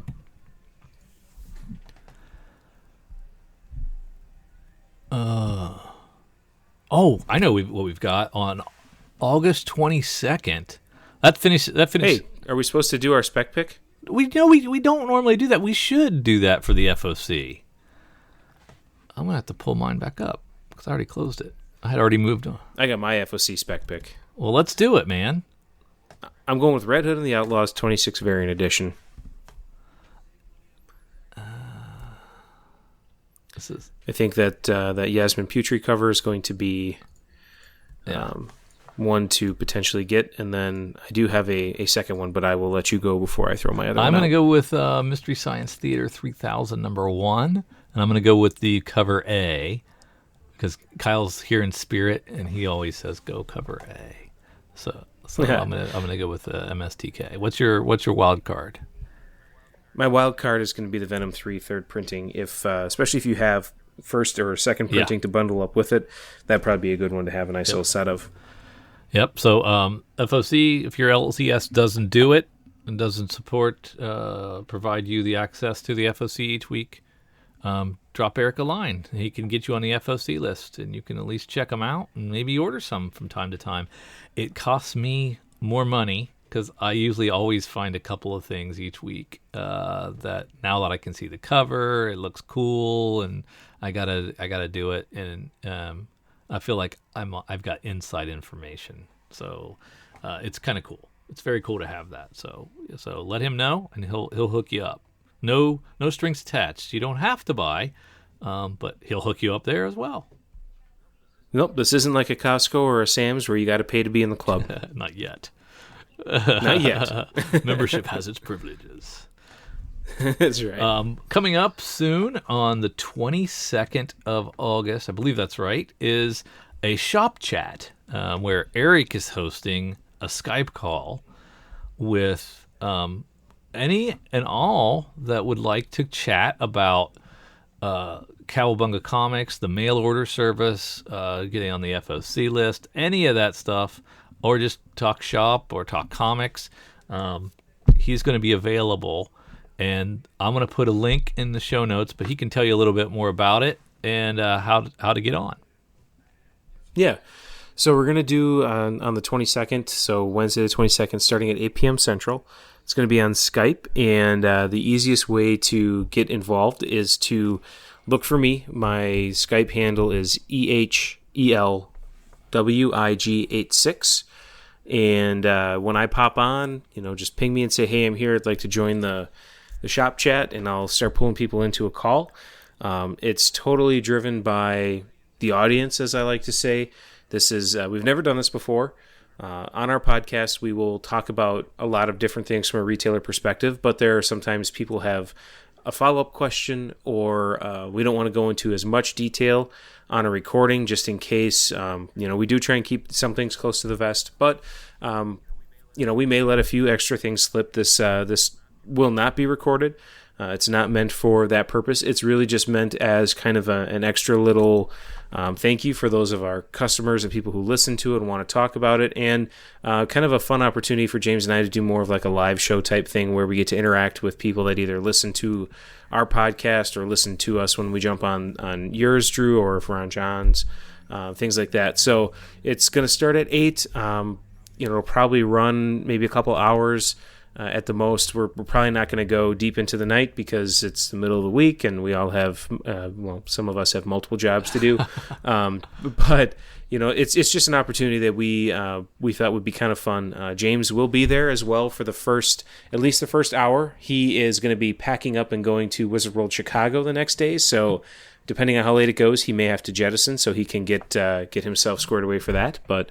Oh, I know what we've got on August 22nd. That finished. Hey, are we supposed to do our spec pick? We don't normally do that. We should do that for the FOC. I'm gonna have to pull mine back up because I already closed it. I had already moved on. I got my FOC spec pick. Well, let's do it, man. I'm going with Red Hood and the Outlaws 26 variant edition. I think that Yasmin Putri cover is going to be one to potentially get, and then I do have a second one, but I will let you go before I throw my other one I'm going to out. go with Mystery Science Theater 3000 #1, and I'm going to go with the cover A because Kyle's here in spirit, and he always says go cover A. So I'm gonna go with MSTK. What's your wild card? My wild card is going to be the Venom 3 third printing. If especially if you have first or second printing to bundle up with it, that'd probably be a good one to have a nice little set of. Yep. So FOC, if your LCS doesn't do it and doesn't provide you the access to the FOC each week, drop Eric a line. He can get you on the FOC list, and you can at least check them out and maybe order some from time to time. It costs me more money because I usually always find a couple of things each week that now that I can see the cover, it looks cool, and I gotta do it, and I feel like I've got inside information, so it's kind of cool. It's very cool to have that. So let him know, and he'll hook you up. No strings attached. You don't have to buy, but he'll hook you up there as well. Nope, this isn't like a Costco or a Sam's where you got to pay to be in the club. Not yet. Not yet. Membership has its privileges. That's right. Coming up soon on the 22nd of August, I believe that's right, is a shop chat where Eric is hosting a Skype call with any and all that would like to chat about Kowabunga Comics, the mail order service, getting on the FOC list, any of that stuff, or just talk shop or talk comics. He's going to be available, and I'm going to put a link in the show notes, but he can tell you a little bit more about it and how to get on. Yeah. So we're going to do on the 22nd, so Wednesday the 22nd, starting at 8 p.m. Central. It's going to be on Skype, and the easiest way to get involved is to look for me. My Skype handle is EHELWIG86, And when I pop on, just ping me and say, hey, I'm here. I'd like to join the shop chat, and I'll start pulling people into a call. It's totally driven by the audience, as I like to say. This is we've never done this before. On our podcast, we will talk about a lot of different things from a retailer perspective, but there are sometimes people have a follow-up question, or we don't want to go into as much detail on a recording just in case. We do try and keep some things close to the vest, but we may let a few extra things slip. This will not be recorded. It's not meant for that purpose. It's really just meant as kind of an extra little thank you for those of our customers and people who listen to it and want to talk about it, and kind of a fun opportunity for James and I to do more of like a live show type thing where we get to interact with people that either listen to our podcast or listen to us when we jump on yours, Drew, or if we're on John's, things like that. So it's going to start at 8. It'll probably run maybe a couple hours. At the most. We're probably not going to go deep into the night because it's the middle of the week and we all have, some of us have multiple jobs to do. But it's just an opportunity that we thought would be kind of fun. James will be there as well for at least the first hour. He is going to be packing up and going to Wizard World Chicago the next day. So depending on how late it goes, he may have to jettison so he can get himself squared away for that. But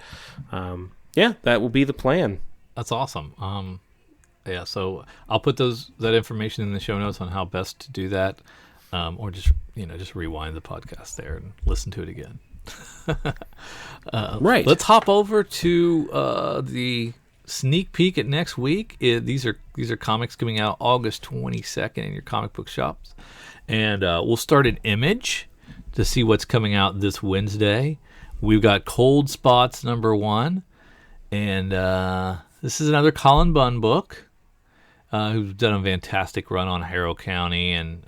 that will be the plan. That's awesome. Yeah, so I'll put that information in the show notes on how best to do that, or just rewind the podcast there and listen to it again. Right. Let's hop over to the sneak peek at next week. These are comics coming out August 22nd in your comic book shops, and we'll start at Image to see what's coming out this Wednesday. We've got Cold Spots #1, and this is another Colin Bunn book. Who's done a fantastic run on Harrow County and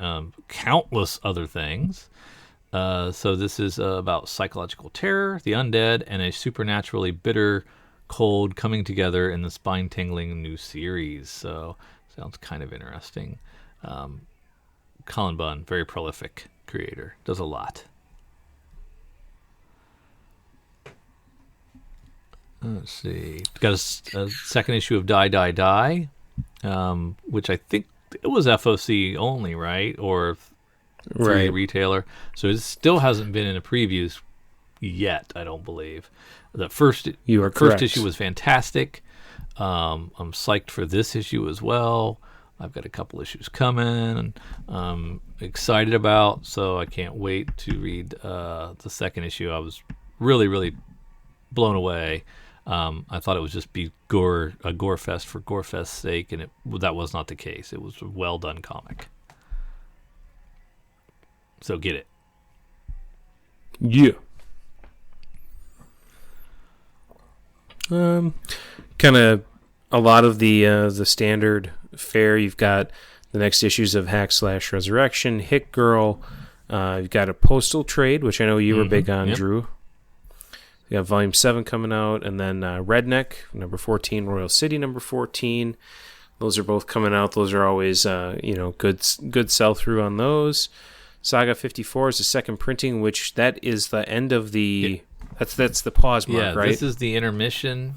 countless other things. So this is about psychological terror, the undead, and a supernaturally bitter cold coming together in the spine-tingling new series. So sounds kind of interesting. Colin Bunn, very prolific creator, does a lot. Let's see. Got a second issue of Die, Die, Die. Which I think it was FOC only, right? Or through the retailer. So it still hasn't been in a previews yet, I don't believe. The first issue was fantastic. I'm psyched for this issue as well. I've got a couple issues coming I'm excited about, so I can't wait to read the second issue. I was really, really blown away. I thought it would just be a gore fest for gore fest's sake, and that was not the case. It was a well done comic. So get it. Yeah. Kind of a lot of the standard fare. You've got the next issues of Hack/Resurrection, Hit Girl. You've got a Postal Trade, which I know you were big on, yep. Drew. We have Volume 7 coming out, and then Redneck, number 14, Royal City, number 14. Those are both coming out. Those are always, good sell-through on those. Saga 54 is the second printing, which that is the end of the... That's the pause mark, right? This is the intermission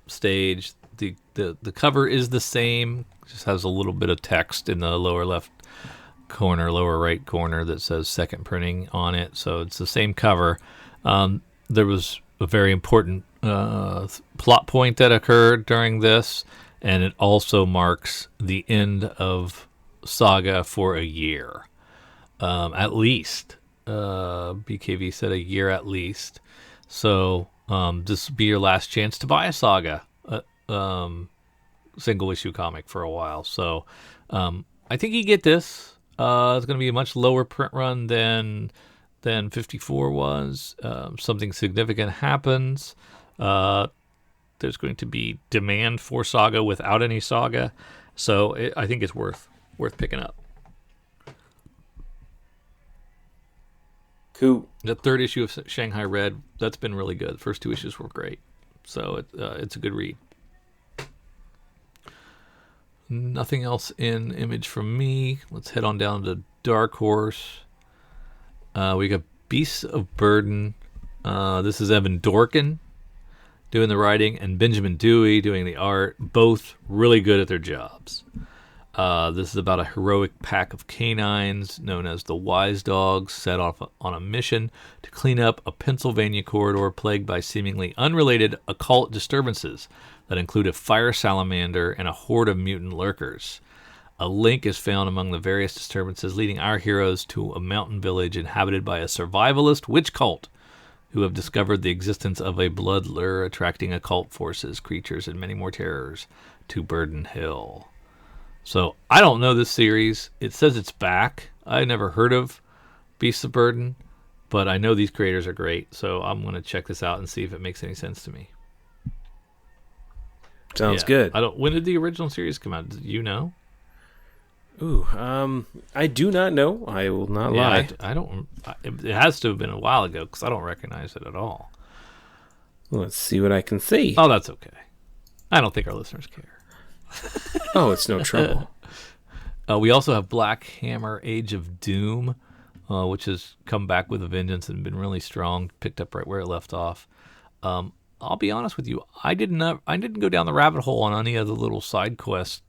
stage. The cover is the same, just has a little bit of text in the lower right corner that says second printing on it. So it's the same cover. There was a very important plot point that occurred during this, and it also marks the end of Saga for a year, at least. BKV said a year at least. So this will be your last chance to buy a Saga single issue comic for a while. So I think you get this. It's going to be a much lower print run than 54 was. Something significant happens. There's going to be demand for Saga without any Saga. So I think it's worth picking up. Cool. The third issue of Shanghai Red, that's been really good. The first two issues were great. So it's a good read. Nothing else in Image from me. Let's head on down to Dark Horse. We got Beasts of Burden. This is Evan Dorkin doing the writing, and Benjamin Dewey doing the art. Both really good at their jobs. This is about a heroic pack of canines known as the Wise Dogs set off on a mission to clean up a Pennsylvania corridor plagued by seemingly unrelated occult disturbances that include a fire salamander and a horde of mutant lurkers. A link is found among the various disturbances, leading our heroes to a mountain village inhabited by a survivalist witch cult who have discovered the existence of a blood lure attracting occult forces, creatures, and many more terrors to Burden Hill. So I don't know this series. It says it's back. I never heard of Beasts of Burden, but I know these creators are great. So I'm going to check this out and see if it makes any sense to me. Sounds good. When did the original series come out? Do you know? Ooh, I do not know. I will not lie. I don't. It has to have been a while ago because I don't recognize it at all. Let's see what I can see. Oh, that's okay. I don't think our listeners care. Oh, it's no trouble. We also have Black Hammer: Age of Doom, which has come back with a vengeance and been really strong. Picked up right where it left off. I'll be honest with you. I didn't go down the rabbit hole on any of the little side quest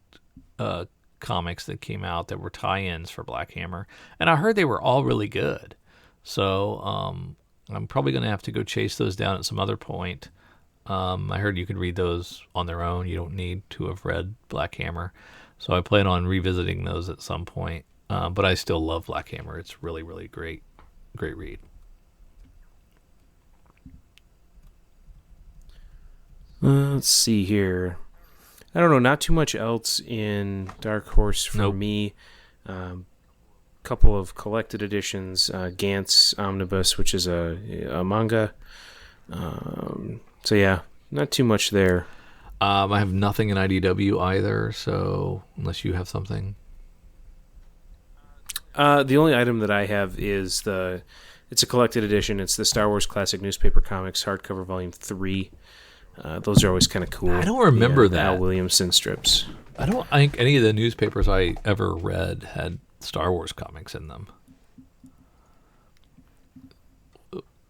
comics that came out that were tie-ins for Black Hammer, and I heard they were all really good. So I'm probably going to have to go chase those down at some other point. I heard you could read those on their own. You don't need to have read Black Hammer. So I plan on revisiting those at some point. But I still love Black Hammer. It's really, really great read. Let's see here. I don't know, not too much else in Dark Horse for me. Couple of collected editions, Gantz Omnibus, which is a manga. So yeah, not too much there. I have nothing in IDW either, so unless you have something. The only item that I have is it's a collected edition. It's the Star Wars Classic Newspaper Comics hardcover volume 3. Those are always kind of cool. I don't remember that. Al Williamson strips. I don't think any of the newspapers I ever read had Star Wars comics in them.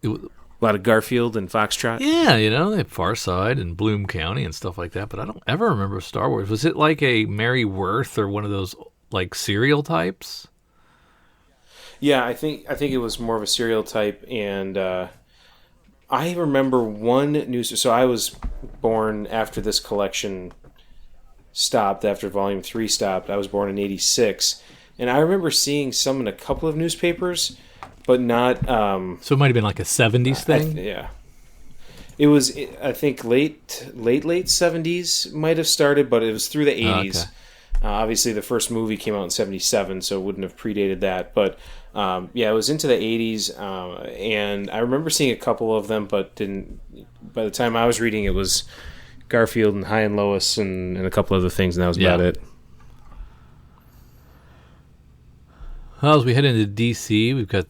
A lot of Garfield and Foxtrot. Yeah, they have Far Side and Bloom County and stuff like that, but I don't ever remember Star Wars. Was it like a Mary Worth or one of those like serial types? Yeah, I think it was more of a serial type, and I remember one news. So I was born after this collection stopped, after Volume 3 stopped. I was born in '86, and I remember seeing some in a couple of newspapers, but not. So it might have been like a '70s thing. Yeah, it was. I think late '70s might have started, but it was through the '80s. Okay. Obviously, the first movie came out in '77, so it wouldn't have predated that. But yeah, it was into the '80s, and I remember seeing a couple of them, but didn't. By the time I was reading, it was Garfield and High and Lois and a couple other things, and that was about it. Well, as we head into DC, we've got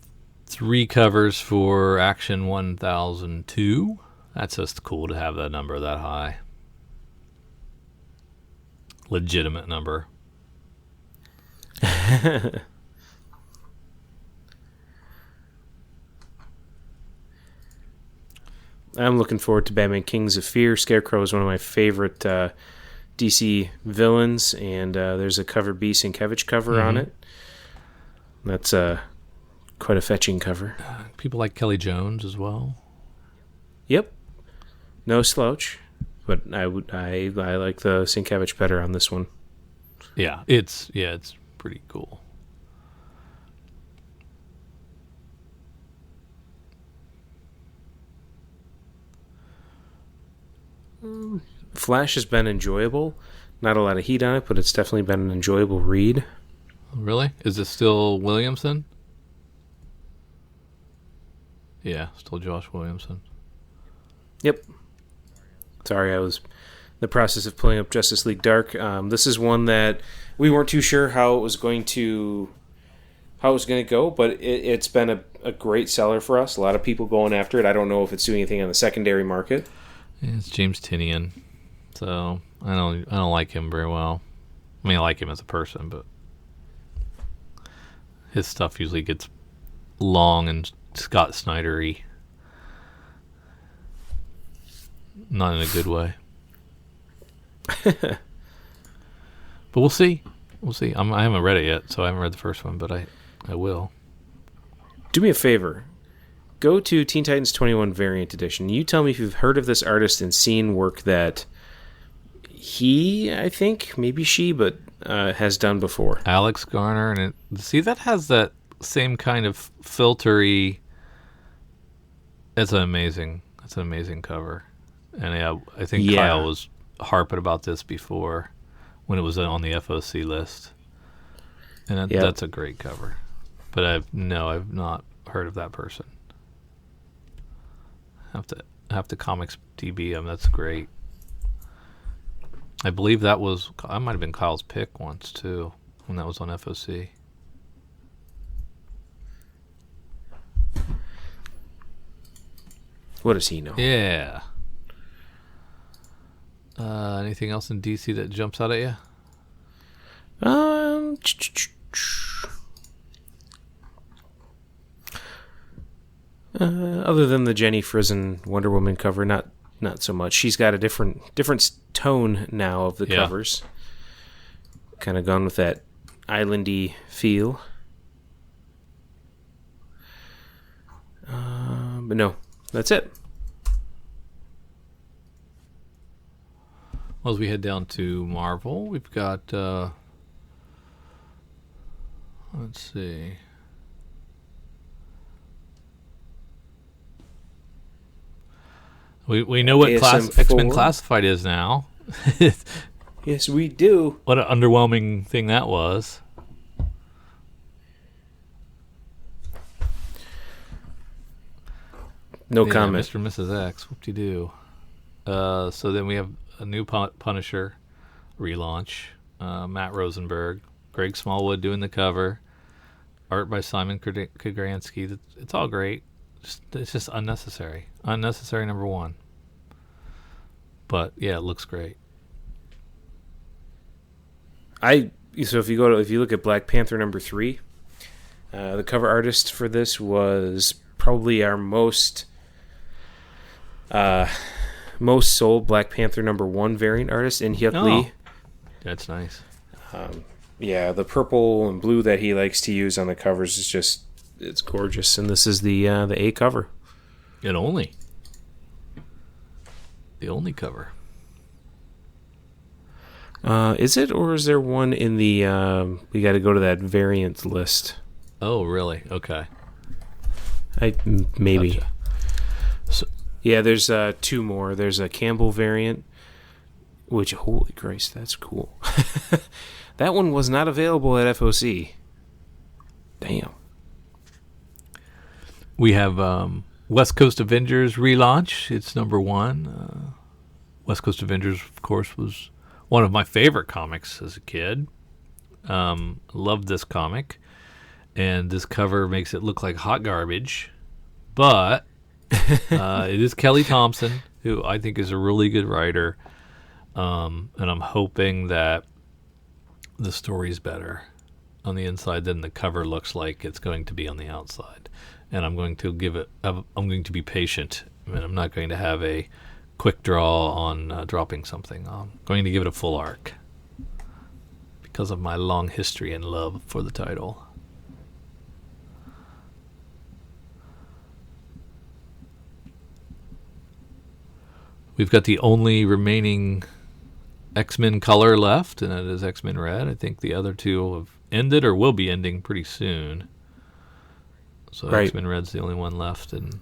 3 covers for Action 1002. That's just cool to have that number that high. Legitimate number. I'm looking forward to Batman Kings of Fear. Scarecrow is one of my favorite DC villains, and there's a cover B Sienkiewicz cover on it. That's quite a fetching cover. People like Kelly Jones as well. Yep. No slouch, but I like the Sienkiewicz better on this one. Yeah, it's pretty cool. Flash has been enjoyable. Not a lot of heat on it, but it's definitely been an enjoyable read. Really? Is it still Williamson? Yeah, still Josh Williamson. Yep. Sorry, I was in the process of pulling up Justice League Dark. This is one that we weren't too sure how it was going to go, but it's been a great seller for us. A lot of people going after it. I don't know if it's doing anything on the secondary market. Yeah, it's James Tynion, so I don't like him very well. I mean, I like him as a person, but his stuff usually gets long and Scott Snyder-y. not in a good way. But we'll see. We'll see. I haven't read it yet, so I haven't read the first one, but I will. Do me a favor. Go to Teen Titans 21 Variant Edition. You tell me if you've heard of this artist and seen work that he, I think, maybe she, but has done before. Alex Garner, and see, that has that same kind of filtery. It's an amazing cover, and yeah, I think Kyle was harping about this before when it was on the FOC list, and that's a great cover. But I've not heard of that person. Have to comics DB him. That's great. I believe that might have been Kyle's pick once too when that was on FOC. What does he know? Yeah. Anything else in DC that jumps out at you? Other than the Jenny Frison Wonder Woman cover, not so much. She's got a different tone now of the covers. Kind of gone with that islandy feel. But no, that's it. Well, as we head down to Marvel, we've got let's see. We know what X-Men Classified is now. Yes, we do. What an underwhelming thing that was. No comment. Mr. and Mrs. X, whoop-de-doo. So then we have a new Punisher relaunch. Matt Rosenberg, Greg Smallwood doing the cover. Art by Simon Kudranski. It's all great. It's just unnecessary. Unnecessary number one. But yeah, it looks great. So if you look at Black Panther number 3, the cover artist for this was probably our most sold Black Panther number 1 variant artist in Hyuk Lee. That's nice. The purple and blue that he likes to use on the covers is just, it's gorgeous. And this is the A cover. The only cover. Is it, or is there one in the we got to go to that variant list? Oh, really? Okay. Maybe. Gotcha. So, yeah, there's 2 more. There's a Campbell variant, which, holy Christ, that's cool. That one was not available at FOC. Damn. We have West Coast Avengers relaunch. It's number 1. West Coast Avengers, of course, was one of my favorite comics as a kid. Loved this comic. And this cover makes it look like hot garbage. But it is Kelly Thompson, who I think is a really good writer. And I'm hoping that the story's better on the inside than the cover looks like it's going to be on the outside. And I'm going to I'm going to be patient. I'm not going to have a quick draw on dropping something. I'm going to give it a full arc because of my long history and love for the title. We've got the only remaining X-Men color left, and it is X-Men Red. I think the other 2 have ended or will be ending pretty soon. So right. X-Men Red's the only one left. And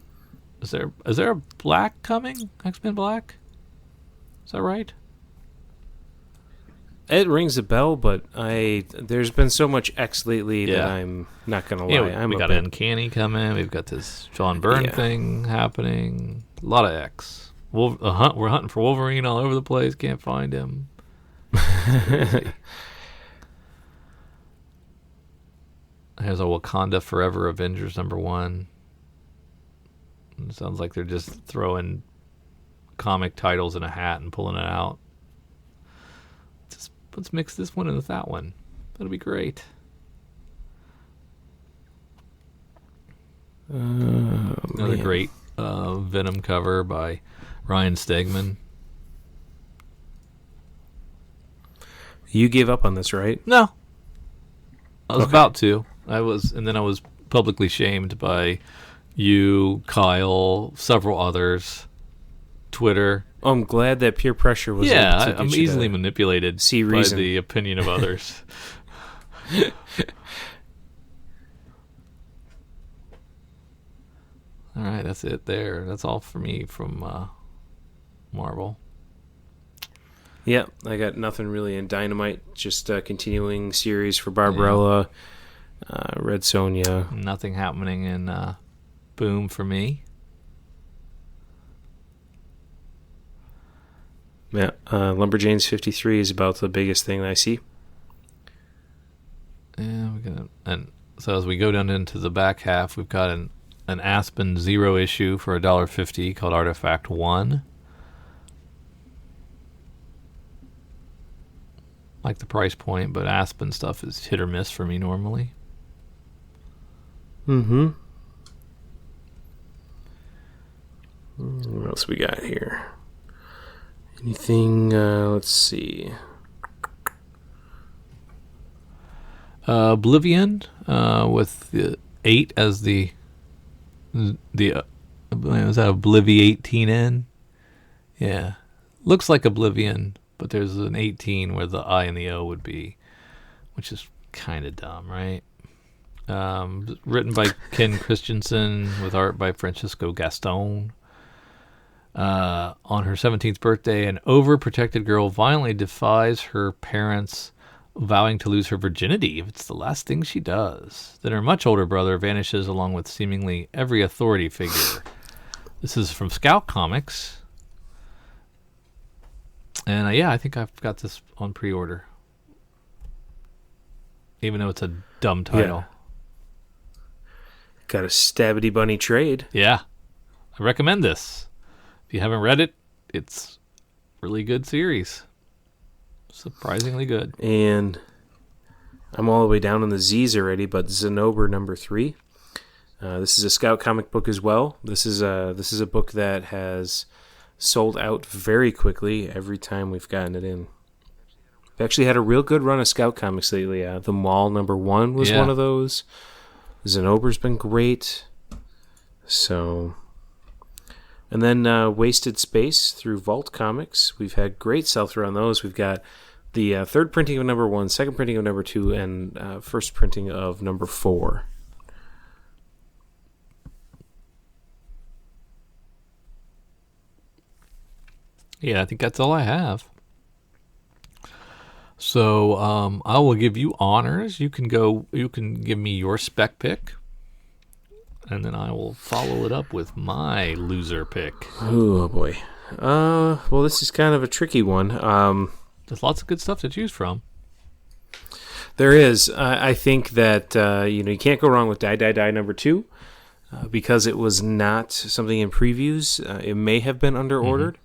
is there a black coming? X-Men Black? Is that right? It rings a bell, but there's been so much X lately that I'm not gonna lie. Yeah, we got Uncanny coming. We've got this John Byrne thing happening. A lot of X. We're hunting for Wolverine all over the place. Can't find him. There's a Wakanda Forever Avengers number 1. It sounds like they're just throwing comic titles in a hat and pulling it out. Let's mix this one in with that one. That'll be great. Another great Venom cover by Ryan Stegman. You gave up on this, right? No, I was Okay. about to. And then I was publicly shamed by you, Kyle, several others, Twitter. I'm glad that peer pressure was able to get I'm you easily to manipulated see by reason. the opinion of others. All right, that's it there. That's all for me from Marvel. Yeah, I got nothing really in Dynamite. Just a continuing series for Barbarella, Red Sonja. Nothing happening in Boom for me. Yeah, Lumberjanes 53 is about the biggest thing I see. Yeah, and so as we go down into the back half, we've got an Aspen Zero issue for $1.50 called Artifact 1. Like the price point, but Aspen stuff is hit or miss for me normally. Mm-hmm. What else we got here? Anything, let's see. Oblivion, with the 8 as the was that Oblivion 18N? Yeah. Looks like Oblivion, but there's an 18 where the I and the O would be, which is kind of dumb, right? Written by Ken Christensen with art by Francisco Gaston. On her 17th birthday, an overprotected girl violently defies her parents, vowing to lose her virginity if it's the last thing she does. Then her much older brother vanishes along with seemingly every authority figure. This is from Scout Comics. And I think I've got this on pre-order. Even though it's a dumb title. Got a Stabbity Bunny trade. Yeah. I recommend this. If you haven't read it, it's a really good series. Surprisingly good. And I'm all the way down on the Z's already, but Zenobra number 3. This is a Scout comic book as well. This is a book that has sold out very quickly every time we've gotten it in. We've actually had a real good run of Scout comics lately. The Mall number 1 was one of those. Zenobra's been great. So, and then Wasted Space through Vault Comics. We've had great sell-through on those. We've got the third printing of number 1, second printing of number 2, and first printing of number 4. Yeah, I think that's all I have. So I will give you honors. You can give me your spec pick, and then I will follow it up with my loser pick. Oh boy. Well, this is kind of a tricky one. There's lots of good stuff to choose from. There is. I think that you can't go wrong with Die Die Die number 2 because it was not something in previews. It may have been under ordered.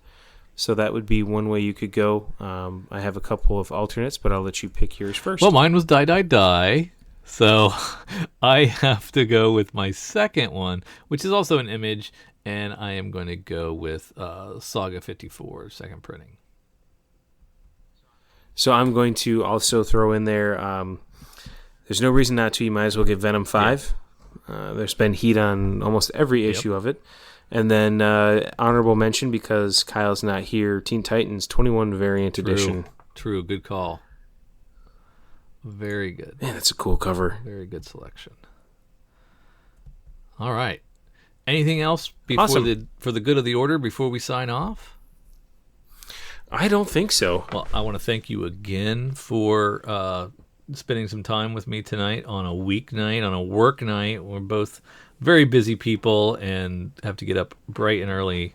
So that would be one way you could go. I have a couple of alternates, but I'll let you pick yours first. Well, mine was Die Die Die, so I have to go with my second one, which is also an Image, and I am going to go with Saga 54, second printing. So I'm going to also throw in there, there's no reason not to. You might as well get Venom 5. There's been heat on almost every issue of it. And then honorable mention, because Kyle's not here, Teen Titans 21 Variant Edition. True, good call. Very good. Man, that's a cool cover. Very good selection. All right. Anything else before Awesome. for the good of the order before we sign off? I don't think so. Well, I want to thank you again for spending some time with me tonight on a weeknight, on a work night. We're both very busy people and have to get up bright and early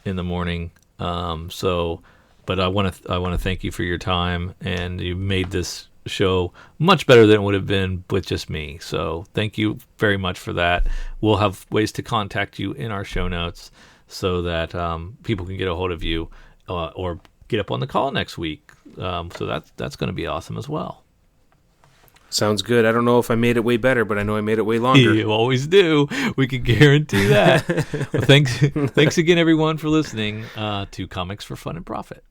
in the morning. But I want to thank you for your time, and you made this show much better than it would have been with just me. So thank you very much for that. We'll have ways to contact you in our show notes so that people can get a hold of you or get up on the call next week. So that's going to be awesome as well. Sounds good. I don't know if I made it way better, but I know I made it way longer. You always do. We can guarantee that. Well, thanks again, everyone, for listening to Comics for Fun and Profit.